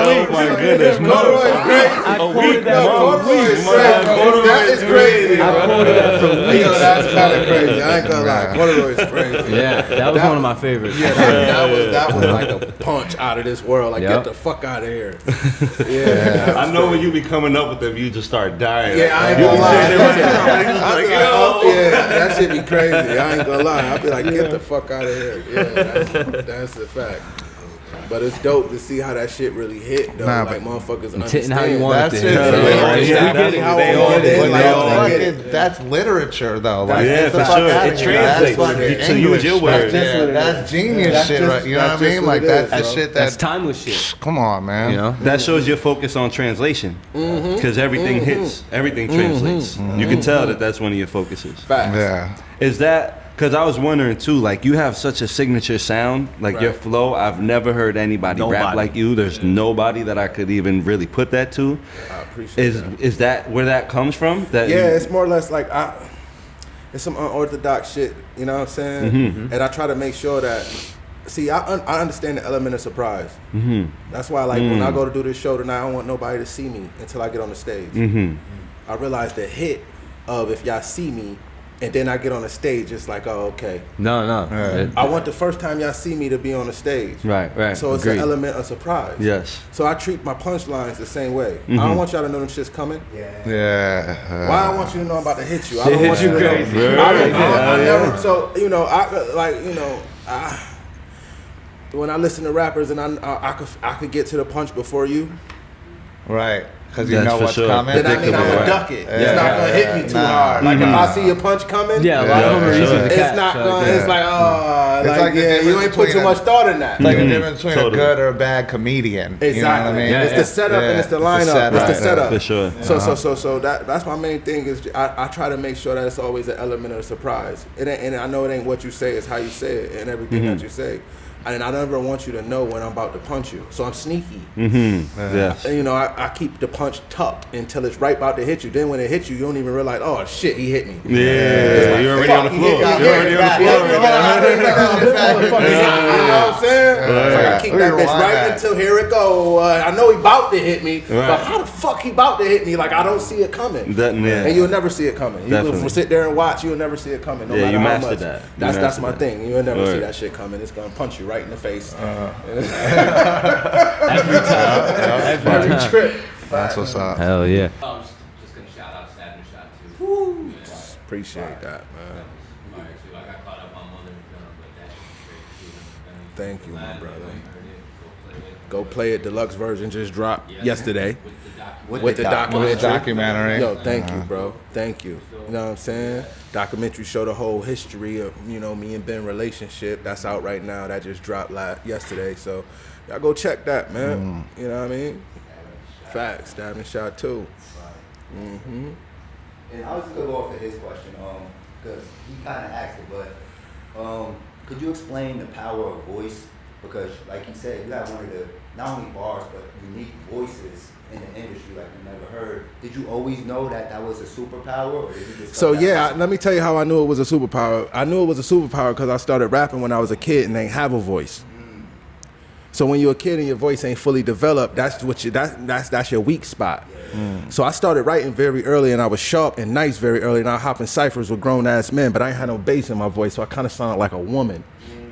Oh my goodness, Corduroy's crazy. I quoted that Corduroy's crazy. That is crazy. I quoted that for Yo, weeks. that's kind of crazy. I ain't gonna lie. Corduroy's crazy. Yeah, that was one of my favorites. Yeah, that was like a punch out of this world. Like, get the fuck out of here. Yeah. I know when you be coming up with them, you just start dying. Yeah, I ain't You gonna be lie. sitting there like, I'd be like, oh, yeah, that shit be crazy. I ain't gonna lie. I'd be like, get the fuck out of here. Yeah, that's a fact. But it's dope to see how that shit really hit, though. Nah, like, motherfuckers Hitting understand. how you want That's it. it. That's literature, though. Like, Yeah, get the for fuck sure. outta It here. translates. That's fucking So use your English. words. That's genius shit, right? You know what I mean? Like, that's the shit That's that. timeless shit. Come on, man. You know? That shows your focus on translation, because everything hits, everything translates. You can tell that that's one of your focuses. Facts. Yeah. Is that because I was wondering too? Like, you have such a signature sound, like your Right. flow. I've never heard anybody rap like you. There's nobody that I could even really put that to. I appreciate that. Is that where that comes from? That Yeah, it's more or less like it's some unorthodox shit, you know what I'm saying? And I try to make sure that, see, I understand the element of surprise. That's why, like, when I go to do this show tonight, I don't want nobody to see me until I get on the stage. I realize the hit of if y'all see me, and then I get on the stage, it's like, oh, okay. No. I want the first time y'all see me to be on the stage. Right. So it's Agreed. an element of surprise. Yes. So I treat my punchlines the same way. I don't want y'all to know them shit's coming. Yeah. Why I want you to know I'm about to hit you? I don't hit want you to know. crazy. I never. So when I listen to rappers and I could get to the punch before you, Right. Because you That's know for what's sure. coming. then I mean I'm gonna duck it. It's not gonna hit me too hard. Like if I see a punch coming, Yeah, a lot of them are easy to catch. it's not gonna. It's like It's like the you difference ain't put too between much thought in that. It's like the difference between Totally. a good or a bad comedian. Exactly. You know what I mean? It's the setup and it's the lineup. setup. It's the Right, setup. For sure. So that's my main thing is I try to make sure that it's always an element of surprise. It ain't, and I know it ain't what you say, it's how you say it and everything that you say. And I never want you to know when I'm about to punch you. So I'm sneaky. Yes. And, you know, I keep the punch tucked until it's right about to hit you. Then when it hits you, you don't even realize, oh shit, he hit me. Yeah. You're already on the floor. You're already on the floor. You know what I'm saying? So I keep that bitch right until here it go. I know he about to hit me, but how the fuck he about to hit me? Like I don't see it coming. And you'll never see it coming. You will sit there and watch, you'll never see it coming. No matter you how mastered much. that. That's my thing. You'll never see that shit coming. It's gonna punch you right in the face. Every time. Every trip. That's what's up. Hell yeah. I was just gonna shout out Stab and Shot too. Appreciate that, man. I got caught up on Mother but that shit's great too. Thank you, my brother. Go play it. Deluxe version just dropped yesterday. With the documentary. Yo, thank you, bro. Thank you. You know what I'm saying? Documentary show the whole history of, you know, me and Ben relationship. That's out right now. That just dropped yesterday. So y'all go check that, man. You know what I mean? Facts. Stab and Shot too. And I was gonna go off of his question, because he kind of asked it, but could you explain the power of voice? Because, like you said, you got one of the not only bars but unique voices in the industry like you never heard. Did you always know that was a superpower, or did you just? So yeah, let me tell you how I knew it was a superpower. I knew it was a superpower because I started rapping when I was a kid and ain't have a voice. So when you're a kid and your voice ain't fully developed, that's what that's your weak spot. So I started writing very early, and I was sharp and nice very early, and I hop in ciphers with grown ass men, but I ain't had no bass in my voice, so I kind of sounded like a woman.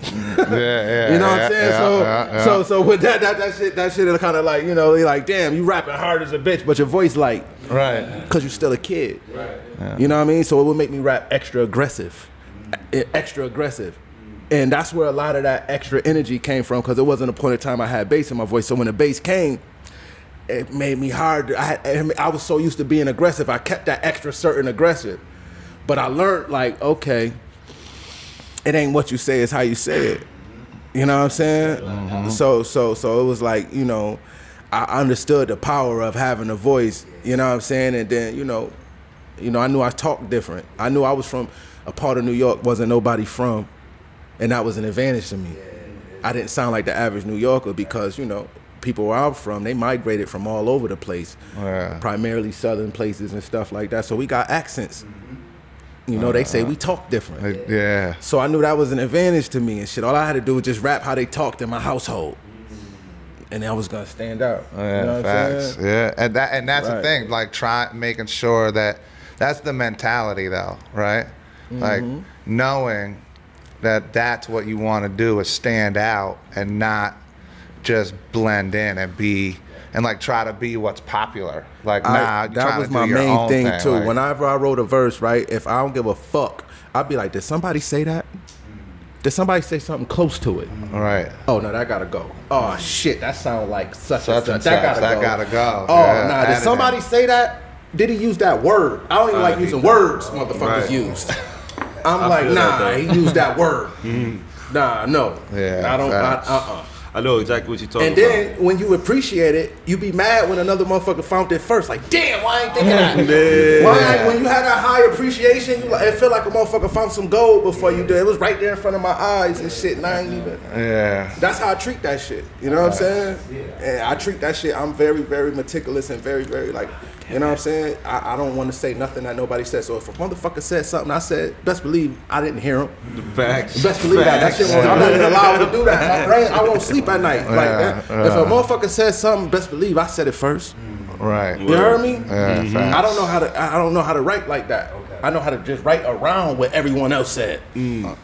Yeah. You know what I'm saying? So with that shit is kind of like, you know, you're like, damn, you rapping hard as a bitch, but your voice light. Right. Because you're still a kid. Right. You know what I mean? So it would make me rap extra aggressive. And that's where a lot of that extra energy came from, because it wasn't a point of time I had bass in my voice. So when the bass came, it made me hard. I was so used to being aggressive, I kept that extra certain aggressive. But I learned, like, okay, it ain't what you say, it's how you say it. You know what I'm saying? So it was like, you know, I understood the power of having a voice, you know what I'm saying? And then, you know, I knew I talked different. I knew I was from a part of New York wasn't nobody from, and that was an advantage to me. I didn't sound like the average New Yorker because, you know, people where I'm from, they migrated from all over the place, primarily southern places and stuff like that. So we got accents. You know, they say we talk different. Yeah. So I knew that was an advantage to me and shit. All I had to do was just rap how they talked in my household. and I was gonna stand out. Yeah, you know what facts. I'm saying? Yeah, and that's the thing. Like, making sure that's the mentality, though, right? Like knowing that that's what you want to do is stand out and not just blend in and like try to be what's popular. Like, that was my main thing too. Like, whenever I wrote a verse, right, if I don't give a fuck, I'd be like, did somebody say that? Did somebody say something close to it? Right. Oh no, that gotta go. Oh shit, that sound like such and such. That gotta go. Oh nah, did somebody say that? Did he use that word? I don't even like using words motherfuckers used. I'm like, nah, he used that word. Nah, no. Yeah, I don't. I know exactly what you're talking about. And then when you appreciate it, you be mad when another motherfucker found it first. Like, damn, why I ain't thinking that? Why when you had that high appreciation, it felt like a motherfucker found some gold before you did. It was right there in front of my eyes and shit, and I ain't even. Yeah. That's how I treat that shit. You know what I'm saying? And I treat that shit. I'm very, very meticulous and very, very like. You know what I'm saying? I don't want to say nothing that nobody said. So if a motherfucker said something, I said, best believe I didn't hear him. Facts. Best believe that shit won't, I'm not even allowed to do that. My brain, I won't sleep at night. Like that. If a motherfucker says something, best believe I said it first. Right. You heard me? Yeah, facts. I don't know how to write like that. I know how to just write around what everyone else said. I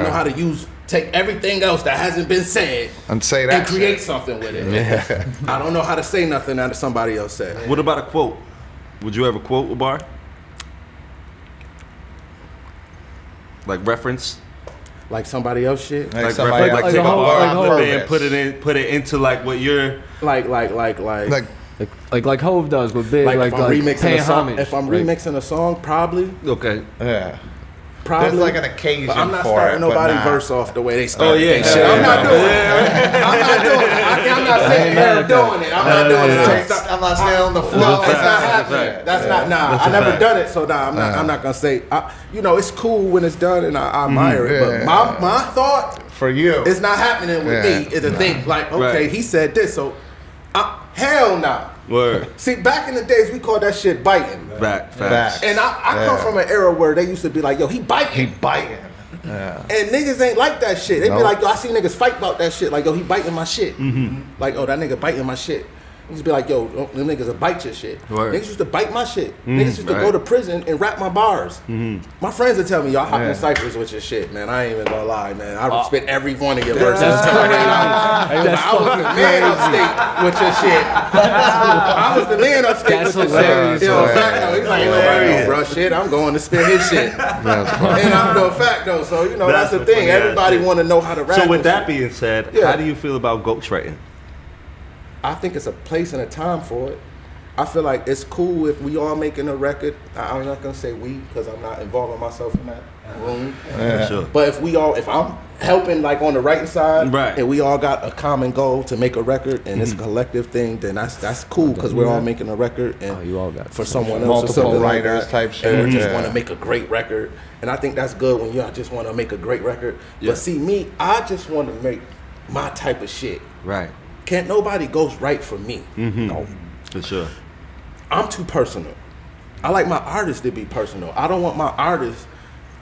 know how to take everything else that hasn't been said and say that and create something with it. Yeah. I don't know how to say nothing that somebody else said. What about a quote? Would you ever quote a bar? Like reference? Like somebody else shit? Like take a bar, flip it and put it into like what you're like Hove does with Big, like if I'm remixing a song. homage. If I'm remixing a song, probably. Okay. Yeah. Probably. There's like an occasion for it. But I'm not starting nobody's verse off the way they start. Oh yeah, shit. I'm not doing it. I'm not sitting there doing it. I'm not doing it. I'm not staying on the floor. It's not happening. That's not. Nah, I never done it, so nah. I'm not gonna say. It's cool when it's done, and I admire it. But my thought for you, it's not happening with me. Is a thing like, okay, he said this, so hell nah. Word. See, back in the days, we called that shit biting. Facts. And I come from an era where they used to be like, yo, he biting. Yeah. And niggas ain't like that shit. They be like, yo, I see niggas fight about that shit. Like, yo, he biting my shit. Like, oh, that nigga biting my shit. Niggas be like, yo, them niggas will bite your shit. Word. Niggas used to bite my shit. Niggas used to go to prison and rap my bars. My friends would tell me, y'all hop in ciphers with your shit, man. I ain't even gonna lie, man. I would spit every one of your verses. I was the man upstate with your shit. I was the man upstate with your shit. Yo, fact though, he's like, no, bro, shit, I'm going to spit his shit. And I'm the fact though, so that's the thing. Everybody want to know how to rap. So with that being said, how do you feel about ghostwriting? I think it's a place and a time for it. I feel like it's cool if we all making a record. I'm not gonna say we because I'm not involving myself in that room. Yeah. Sure. But if I'm helping like on the writing side, and we all got a common goal to make a record, and it's a collective thing, then that's cool because we're all making a record, and you all got for someone else, multiple or writers like type shit, and we just want to make a great record, and I think that's good when y'all just want to make a great record. But see me, I just want to make my type of shit. Right. Can't nobody ghostwrite for me. No. For sure. I'm too personal. I like my artists to be personal. I don't want my artists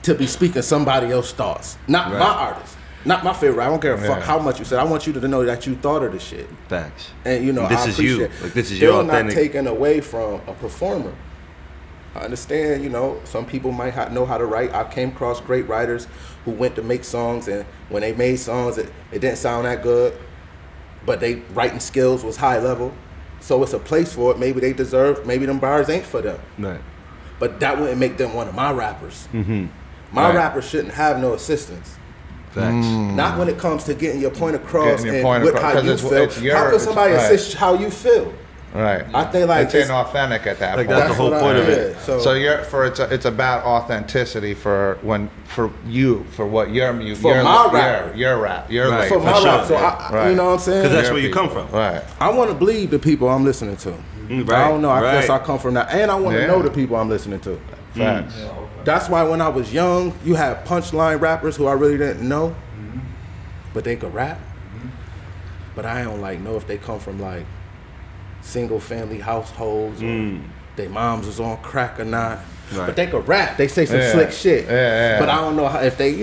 to be speaking somebody else's thoughts. Not my artist. Not my favorite. I don't care a fuck how much you said. I want you to know that you thought of the shit. Facts. And this I is you. Like this is your authentic. Not taken away from a performer. I understand, some people might know how to write. I came across great writers who went to make songs, and when they made songs, it didn't sound that good. But they writing skills was high level, so it's a place for it. Maybe they deserve. Maybe them bars ain't for them. Right. But that wouldn't make them one of my rappers. My rappers shouldn't have no assistance. Facts. Not when it comes to getting your point across Getting your point across, how you feel. How can somebody assist how you feel? Right. I think like it's inauthentic at that point. That's the whole point of it. So it's about authenticity for what your rap. For my rap. So you know what I'm saying? Because that's where you come from. Right. I want to believe the people I'm listening to. Right. I don't know. I guess I come from that, and I want to know the people I'm listening to. Facts. That's why when I was young, you had punchline rappers who I really didn't know, but they could rap. But I don't know if they come from single family households or their moms was on crack or not. Right. But they could rap. They say some slick shit. Yeah. But I don't know if they,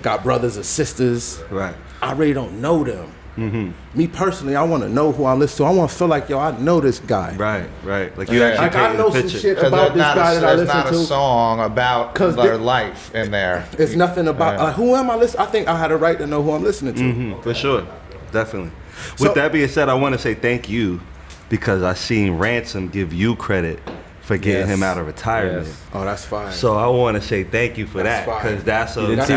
got brothers or sisters. Right. I really don't know them. Me personally, I want to know who I listen to. I want to feel like, yo, I know this guy. Right. Like you actually like I know some shit about this guy that I listen to. There's not a song about their life in there. It's nothing about who am I listening. I think I had a right to know who I'm listening to. For sure, definitely. With that being said, I want to say thank you because I seen Ransom give you credit for getting him out of retirement. Oh, that's fine. So I want to say thank you for that because that's one of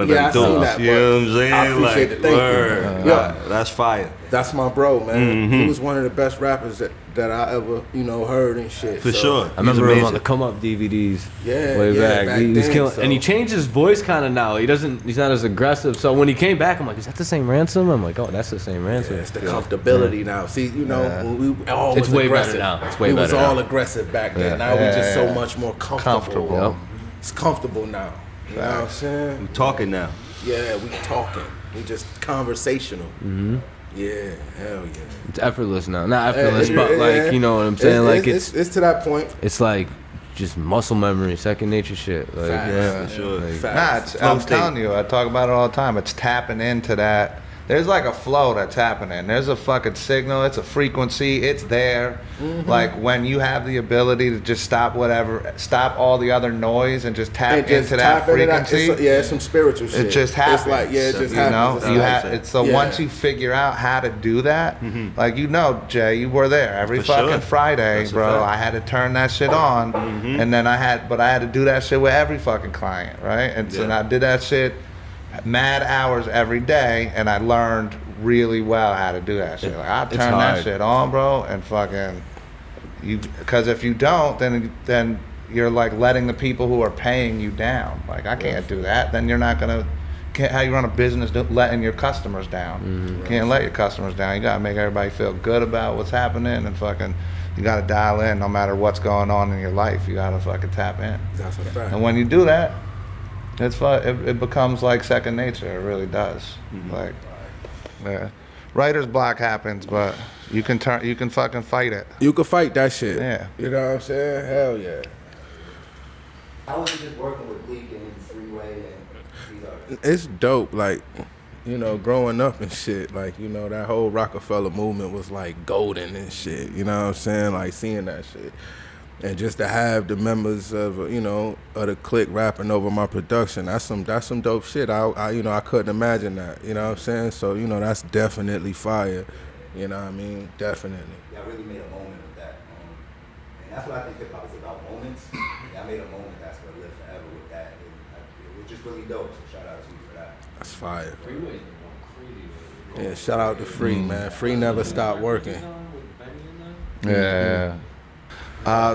them dudes. You know what I'm saying? I appreciate the thank you. That's fire. That's my bro, man. He was one of the best rappers that I ever, heard and shit. For sure. I remember him on the Come Up DVDs way back. He was killing, and he changed his voice kind of now. He's not as aggressive. So when he came back, I'm like, is that the same Ransom? I'm like, oh, that's the same Ransom. Yeah, it's the comfortability now. See, when we all it's was way aggressive. better now. It's way better. It was all aggressive back then. Now we just so much more comfortable. Yep. It's comfortable now. You know what I'm saying? We talking now. Yeah, we talking. We just conversational. Yeah, hell yeah. It's effortless now. Not effortless, but like, you know what I'm saying? It's to that point. It's like just muscle memory, second nature shit. Like, for sure. I'm telling you, I talk about it all the time. It's tapping into that. There's like a flow that's happening. There's a fucking signal. It's a frequency. It's there. Like when you have the ability to just stop all the other noise and just tap into that frequency. It's some spiritual shit. It just happens. It's like, it just happens. Once you figure out how to do that, like Jay, you were there every fucking Friday, that's bro. I had to turn that shit on, and then I had to do that shit with every fucking client, right? And so I did that shit mad hours every day, and I learned really well how to do that shit. Like I turn that shit on, bro, and fucking because if you don't, then you're like letting the people who are paying you down. Like I can't do that. Then you're not gonna. How you run a business letting your customers down? You can't let your customers down. You gotta make everybody feel good about what's happening, and fucking you gotta dial in no matter what's going on in your life. You gotta fucking tap in. That's a fact. And when you do that, it's fun. It becomes like second nature. It really does. Like, writer's block happens, but you can fucking fight it. You can fight that shit. Yeah. You know what I'm saying? Hell yeah. How was it just working with Bleak and Freeway and these others? It's dope. Like, growing up and shit. Like, that whole Rockefeller movement was like golden and shit. You know what I'm saying? Like seeing that shit. And just to have the members of of the clique rapping over my production, that's some dope shit. I couldn't imagine that. You know what I'm saying? So that's definitely fire. You know what I mean? Definitely. Y'all really made a moment with that, and that's what I think hip hop is about, moments. Y'all made a moment that's gonna live forever with that. It was just really dope. So shout out to you for that. That's fire. Freeway's been going crazy. Yeah, shout out to Free, man. Free never stopped working. Yeah.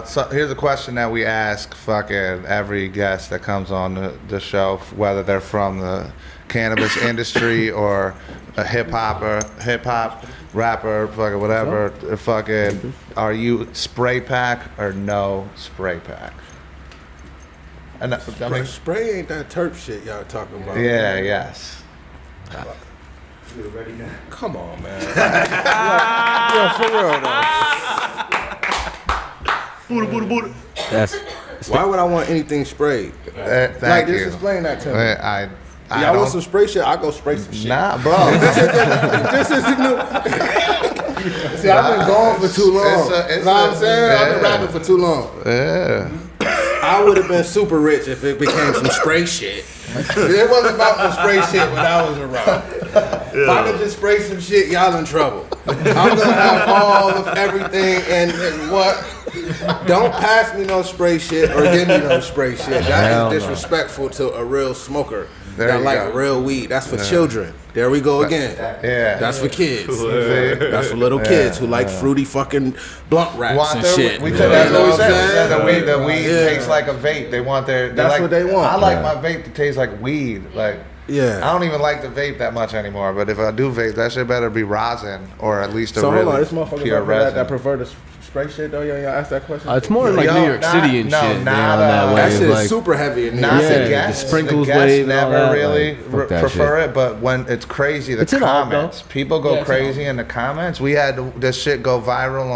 So here's a question that we ask fucking every guest that comes on the show, whether they're from the cannabis industry or a hip hop rapper, fucking whatever. Fucking, are you spray pack or no spray pack? And spray ain't that terp shit y'all talking about. Yeah. Yes. You ready now? Come on, man. Yeah, for real though. Why would I want anything sprayed? Thank you. Just explain that to me. I Y'all want some spray shit? I go spray some shit. Nah, bro. This is the new. See, I've been gone for too long. You know what I'm saying? I've been rapping for too long. Yeah. I would have been super rich if it became some spray shit. It wasn't about no spray shit when I was around. If I could just spray some shit, y'all in trouble. I'm gonna have all of everything and what? Don't pass me no spray shit or give me no spray shit. That is disrespectful to a real smoker. That like real weed. That's for children. There we go again. Yeah. That's for kids. That's for little kids who like fruity fucking blunt wraps and shit. That's what we said. The weed tastes like a vape. They want That's what they want. I like my vape to taste like weed. Like, yeah. I don't even like the vape that much anymore. But if I do vape, that shit better be rosin or at least a really this motherfucker pure resin. that prefer the spray shit though. Y'all ask that question. It's more in like New York City and shit. That shit is super heavy in New York City. The sprinkles the wave never really prefer it, but when it's crazy, the comments, people go crazy in the comments. We had this shit go viral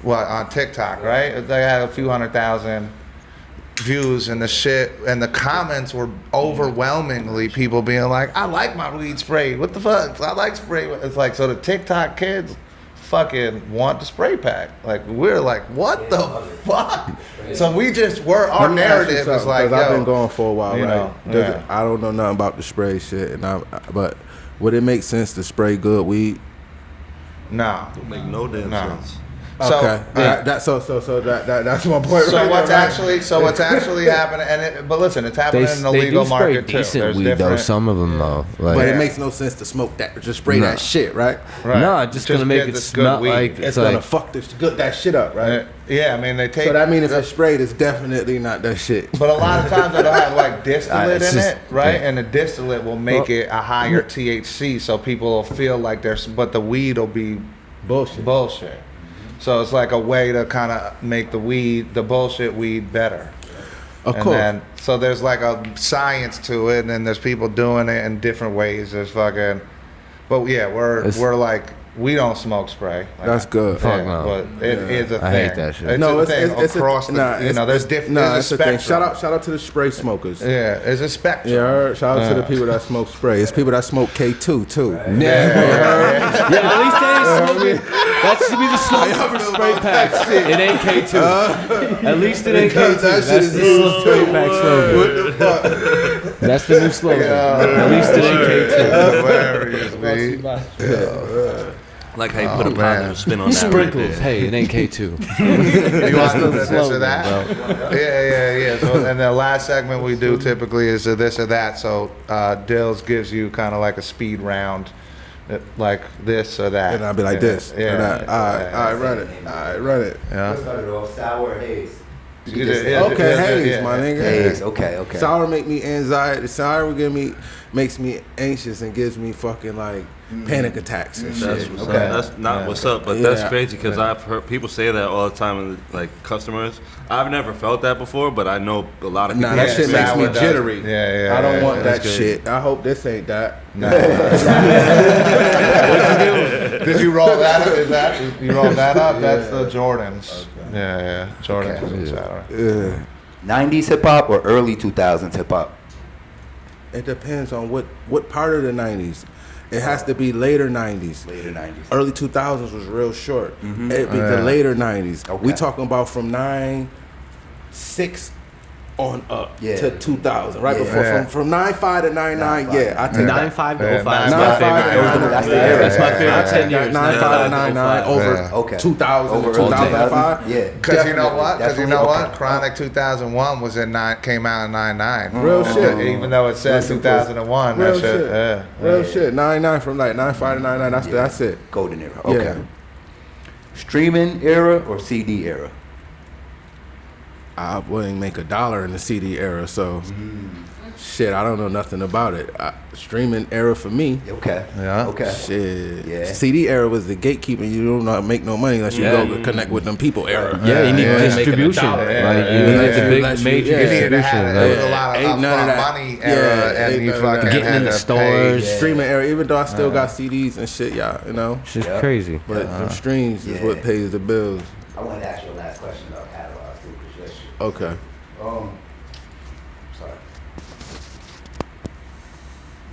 on TikTok, right? They had a few 100,000 views and the shit, and the comments were overwhelmingly people being like, I like my weed spray. What the fuck? I like spray. It's like, so the TikTok kids fucking want the spray pack. Like, we're like, what the fuck? So our narrative is like, because I've been going for a while, right? Yeah. I don't know nothing about the spray shit, but would it make sense to spray good weed? No. Don't make no damn sense. So, okay, that's my point. So right what's there, actually happening? But listen, it's happening in the legal market too. Decent weed though, some of them though. Like, but it makes no sense to smoke that, just spray that shit, right? No, it's just gonna make it smell like it's gonna fuck that shit up, right? Yeah, I mean they take. So that means if it's sprayed, it's definitely not that shit. But a lot of times it'll have like distillate in it, right? And the distillate will make it a higher THC, so people will feel like but the weed will be bullshit. So it's like a way to kind of make the bullshit weed better. Of course. So there's like a science to it, and then there's people doing it in different ways. There's fucking, but yeah, we're like, we don't smoke spray. Like, that's good. Fuck no. But it is a thing. I hate that shit. It's across there's different. There's a spectrum. Shout out to the spray smokers. Yeah, there's a spectrum. Yeah, shout out to the people that smoke spray. It's people that smoke K2 too. Yeah, at least they ain't smoking. That should be the slogan for spray packs. It ain't K2. At least it ain't K2. That's the spray pack slogan. What the fuck? That's the new slogan. At least it ain't K2. Hilarious, Like how you put a positive spin on that. Sprinkles. Right, hey, it ain't K2. You want to do this or that? Yeah. So, and the last segment we do typically is a this or that. So Dills gives you kind of like a speed round, like this or that. And I'll be like this or that. All right, run it. Yeah. Let's start it off. Sour haze. Okay, haze, my nigga. Haze. Okay. Sour make me anxiety. Sour makes me anxious and gives me fucking like panic attacks and shit. That's not what's up, but that's crazy because I've heard people say that all the time, like customers. I've never felt that before, but I know a lot of people. Nah, that shit makes me jittery. Yeah. I don't want that shit. I hope this ain't that. Nah. Did you roll that up? You rolled that up? That's the Jordans. Okay. Yeah. Jordans. Okay. 90s hip hop or early 2000s hip hop? It depends on what part of the 90s. It has to be later 90s. Later 90s. Early 2000s was real short. It'd be the later 90s. Okay. We talking about from 96 on up to 2000, right before from 95 to 99. Yeah, I take 95 to 05. That's my favorite. That's my favorite 10 years. 95 to 99 over 2000 to 2005. Yeah, because you know what? Chronic 2001 came out in 99. Real shit. Even though it said 2001, real that shit. Real shit. 99 from like 95 to 99. That's it. Golden era. Okay. Streaming era or CD era? I wouldn't make $1 in the CD era, so shit, I don't know nothing about it. Streaming era for me. Okay. Yeah. Okay. Shit. Yeah. CD era was the gatekeeper. You don't make no money unless you go connect with them people era. Yeah, you need distribution. Like you need the big major distribution. There was a lot of money era, and you fucking getting in the stores. Streaming era, even though I still got CDs and shit, you know. Shit's crazy. But them streams is what pays the bills. I want to ask you a last question about catalogs too, because that's shit. Okay. Sorry.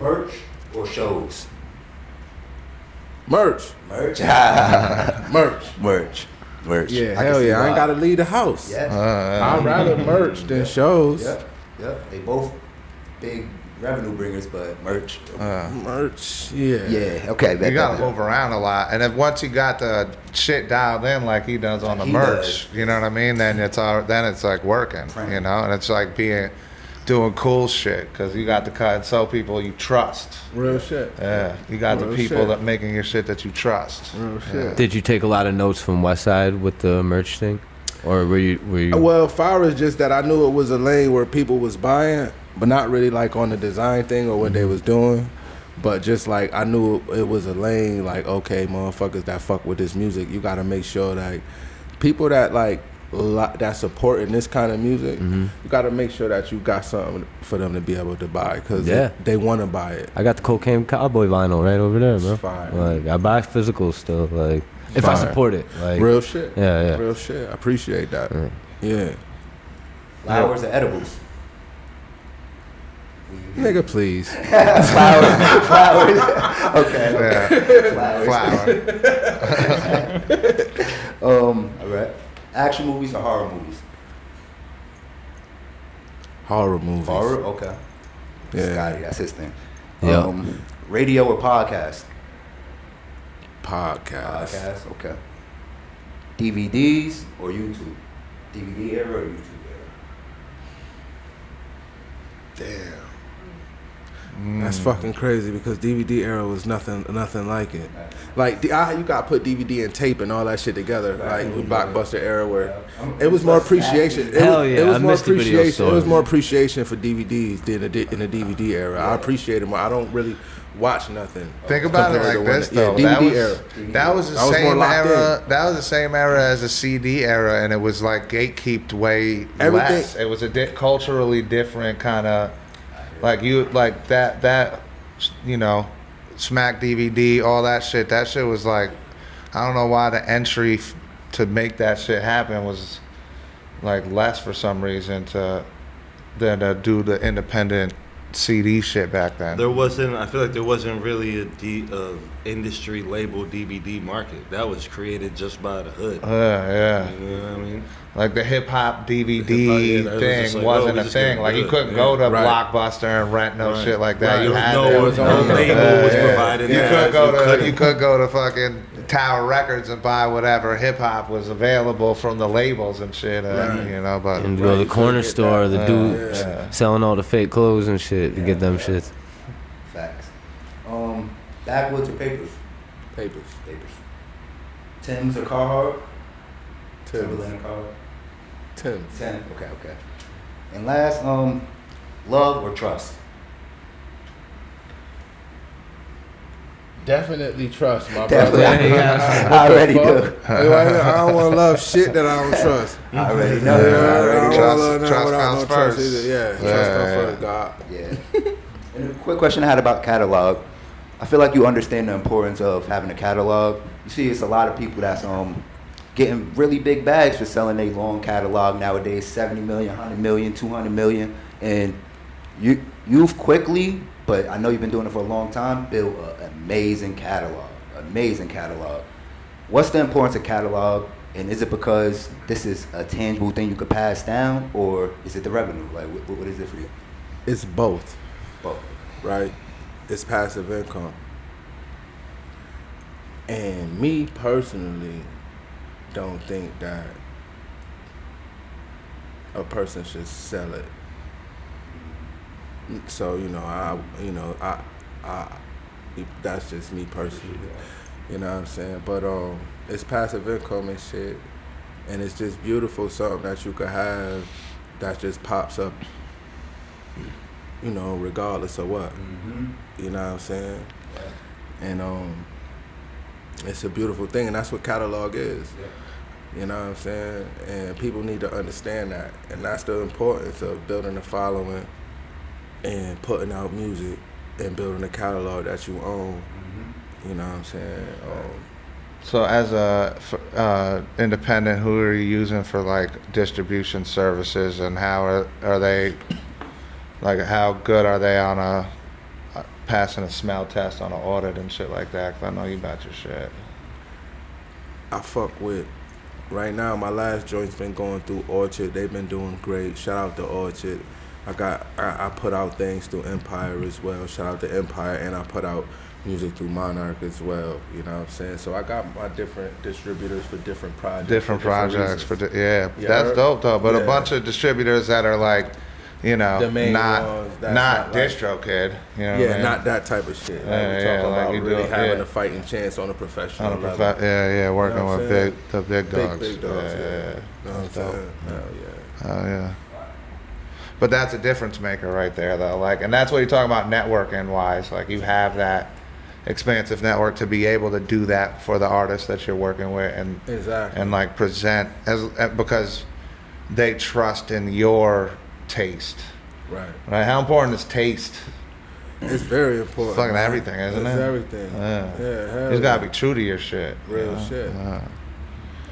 Merch or shows? Merch. Merch. Yeah, hell yeah. I ain't got to leave the house. Yeah. I'd rather merch than shows. Yep. They both big revenue bringers, but merch. Merch, yeah. Yeah, okay. You gotta move around a lot, and then once you got the shit dialed in like he does on the merch, you know what I mean? Then it's like working, you know, and it's like doing cool shit because you got the cut and so people you trust. Real shit. Yeah, you got the people that making your shit that you trust. Real shit. Did you take a lot of notes from Westside with the merch thing, or were you? Well, far as just that I knew it was a lane where people was buying, but not really like on the design thing or what they was doing. But just like I knew it was a lane, like, okay, motherfuckers that fuck with this music, you gotta make sure that people that like that supporting this kind of music, you gotta make sure that you got something for them to be able to buy, because they want to buy it. I got the Cocaine Cowboy vinyl right over there, bro. Fire. Like I buy physicals still, like if I support it, like real shit. Yeah. Real shit. I appreciate that. Yeah. Flowers or edibles? Nigga, please. Flowers. Okay. Yeah. Flower. All right. Action movies or horror movies? Horror movies. Horror. Okay. Yeah. Scotty, that's his thing. Yep. Radio or podcast? Podcast. Okay. DVDs or YouTube? DVD era or YouTube era? Damn. That's fucking crazy because DVD era was nothing like it. Like you gotta put DVD and tape and all that shit together. Like with Blockbuster era where it was more appreciation. Hell yeah, it was I more missed the video appreciation. It was store. more appreciation for DVDs than in the DVD era. I appreciate it more. I don't really watch nothing. Think about it compared like to this when- though. Yeah, DVD that was the I was more same locked era. That was the same era as the CD era, and it was like gatekeeped way Everything- less. It was a culturally different kind of like that. You know, Smack DVD, all that shit. That shit was like, I don't know why the entry to make that shit happen was like less for some reason than to do the independent CD shit back then. I feel like there wasn't really a industry label DVD market. That was created just by the hood. Yeah. You know what I mean? Like the hip hop DVD Hip-hop, yeah, that was thing just like, wasn't oh, we a just thing. get Like you good. couldn't go to Right. Blockbuster and rent no shit like that. Right. You There had was to. no label was provided. You that. could go to fucking Tower Records and buy whatever hip hop was available from the labels and shit. You know, but And go to the corner store, the dude yeah. selling all the fake clothes and shit to get them shits. Facts. Backwoods or papers? Papers. Tim's or Carhartt? Tim's. Timberland or Carhartt? Tim's. Tim. Okay. And last, love or trust? Definitely trust, my Definitely. brother. Yeah, I already do. I don't want to love shit that I don't trust. I already know. Yeah, I I already don't Trust- wanna love nothing trust without comes no trust first. either. Yeah, trust Yeah, comes yeah. first, God. Yeah. And a quick question I had about catalog. I feel like you understand the importance of having a catalog. You see, it's a lot of people that's getting really big bags for selling a long catalog nowadays, 70 million, 100 million, 200 million. And you've quickly, but I know you've been doing it for a long time, built an amazing catalog. What's the importance of catalog? And is it because this is a tangible thing you could pass down, or is it the revenue? Like, what is it for you? It's both, Both. right? It's passive income. And me personally don't think that a person should sell it. So, I that's just me personally. You know what I'm saying? But it's passive income and shit. And it's just beautiful, something that you could have that just pops up, regardless of what. You know what I'm saying? And it's a beautiful thing, and that's what catalog is. You know what I'm saying? And people need to understand that. And that's the importance of building a following and putting out music and building a catalog that you own. You know what I'm saying? So as a independent, who are you using for like distribution services, and how are they, like how good are they on passing a smell test on an audit and shit like that? 'Cause I know you about your shit. I fuck with, right now my last joint's been going through Orchard. They've been doing great. Shout out to Orchard. I put out things through Empire as well. Shout out to Empire, and I put out music through Monarch as well. You know what I'm saying? So I got my different distributors for different projects. Different projects reasons. yeah, that's dope though. But a Yeah. bunch of distributors that are like, The main not ones, that's not not like- DistroKid. You know what I Yeah, mean? not that type of shit. Like Yeah, we're yeah, talking like about you really do- having yeah. a fighting chance on a professional On a level. working You know what I'm with saying? the big dogs. Big dogs, yeah. yeah. You know what I'm That's dope. saying? Hell yeah. Oh yeah. But that's a difference maker right there though. Like, and that's what you're talking about networking wise. Like you have that expansive network to be able to do that for the artists that you're working with and Exactly. and like present as because they trust in your taste. Right? How important is taste? It's very important. Fucking man. everything, isn't It's it? everything. Yeah. Yeah, hell You just gotta yeah. be true to your shit. Real shit.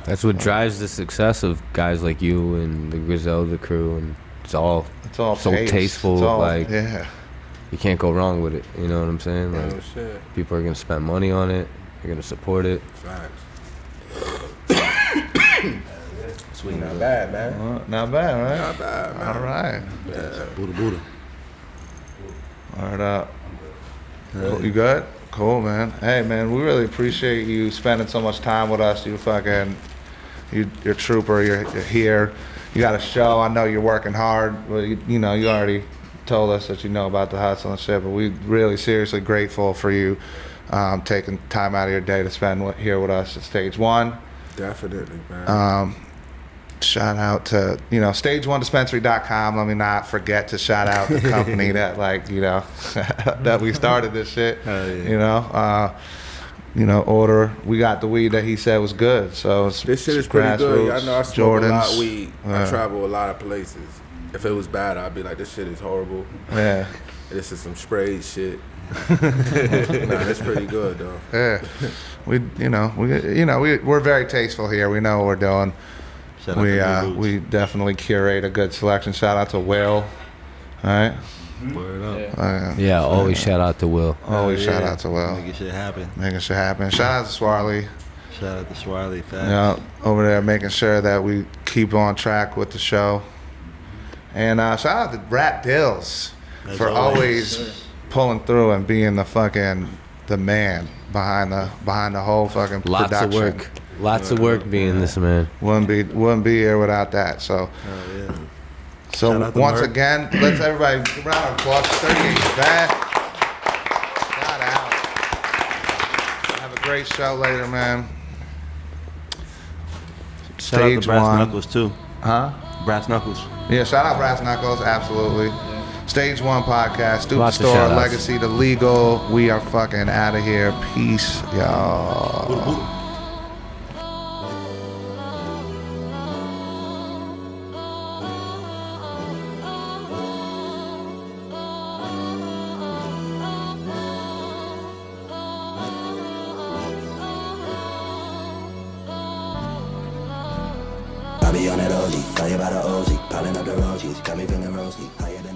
That's what drives the success of guys like you and the Griselda crew, and it's all so tasteful. It's all, like, yeah. You can't go wrong with it. You know what I'm saying? Like, shit. People are gonna spend money on it. They're gonna support it. Facts. Sweet. Not bad, man. Not bad, right? Not bad, man. All right. Yeah. Buddha. Word up. Cool. You good? Cool, man. Hey, man, we really appreciate you spending so much time with us. You're a trooper. You're here. You got a show. I know you're working hard. Well, you know, you already told us that you know about the hustle and shit, but we really seriously grateful for you taking time out of your day to spend here with us at Stage One. Definitely, man. Shout out to, stage1dispensary.com. Let me not forget to shout out the company that, that we started this shit. Yeah. Order. We got the weed that he said was good. So this shit is pretty good. I know I smoke a lot of weed. I travel a lot of places. If it was bad, I'd be like, this shit is horrible. Yeah. This is some sprayed shit. It's pretty good though. Yeah. We're very tasteful here. We know what we're doing. We definitely curate a good selection. Shout out to Will. All right. Word up. Yeah, always shout out to Will. Always shout out to Will. Making shit happen. Shout out to Swarley. Shout out to Swarley. Facts. Over there making sure that we keep on track with the show. And shout out to Rapdillz for always pulling through and being the man behind the whole fucking production. Lots of work being this man. Wouldn't be here without that. So once again, let's everybody round of applause for 38 back. Shout out. Have a great show later, man. Shout out to Brass Knuckles too. Huh? Brass Knuckles. Yeah, shout out Brass Knuckles, absolutely. Stage One podcast, Stupid Store, Legacy to Legal. We are fucking out of here. Peace, y'all. I be on that OG, fire by the OG, piling up the roaches, got me feeling rosy, higher than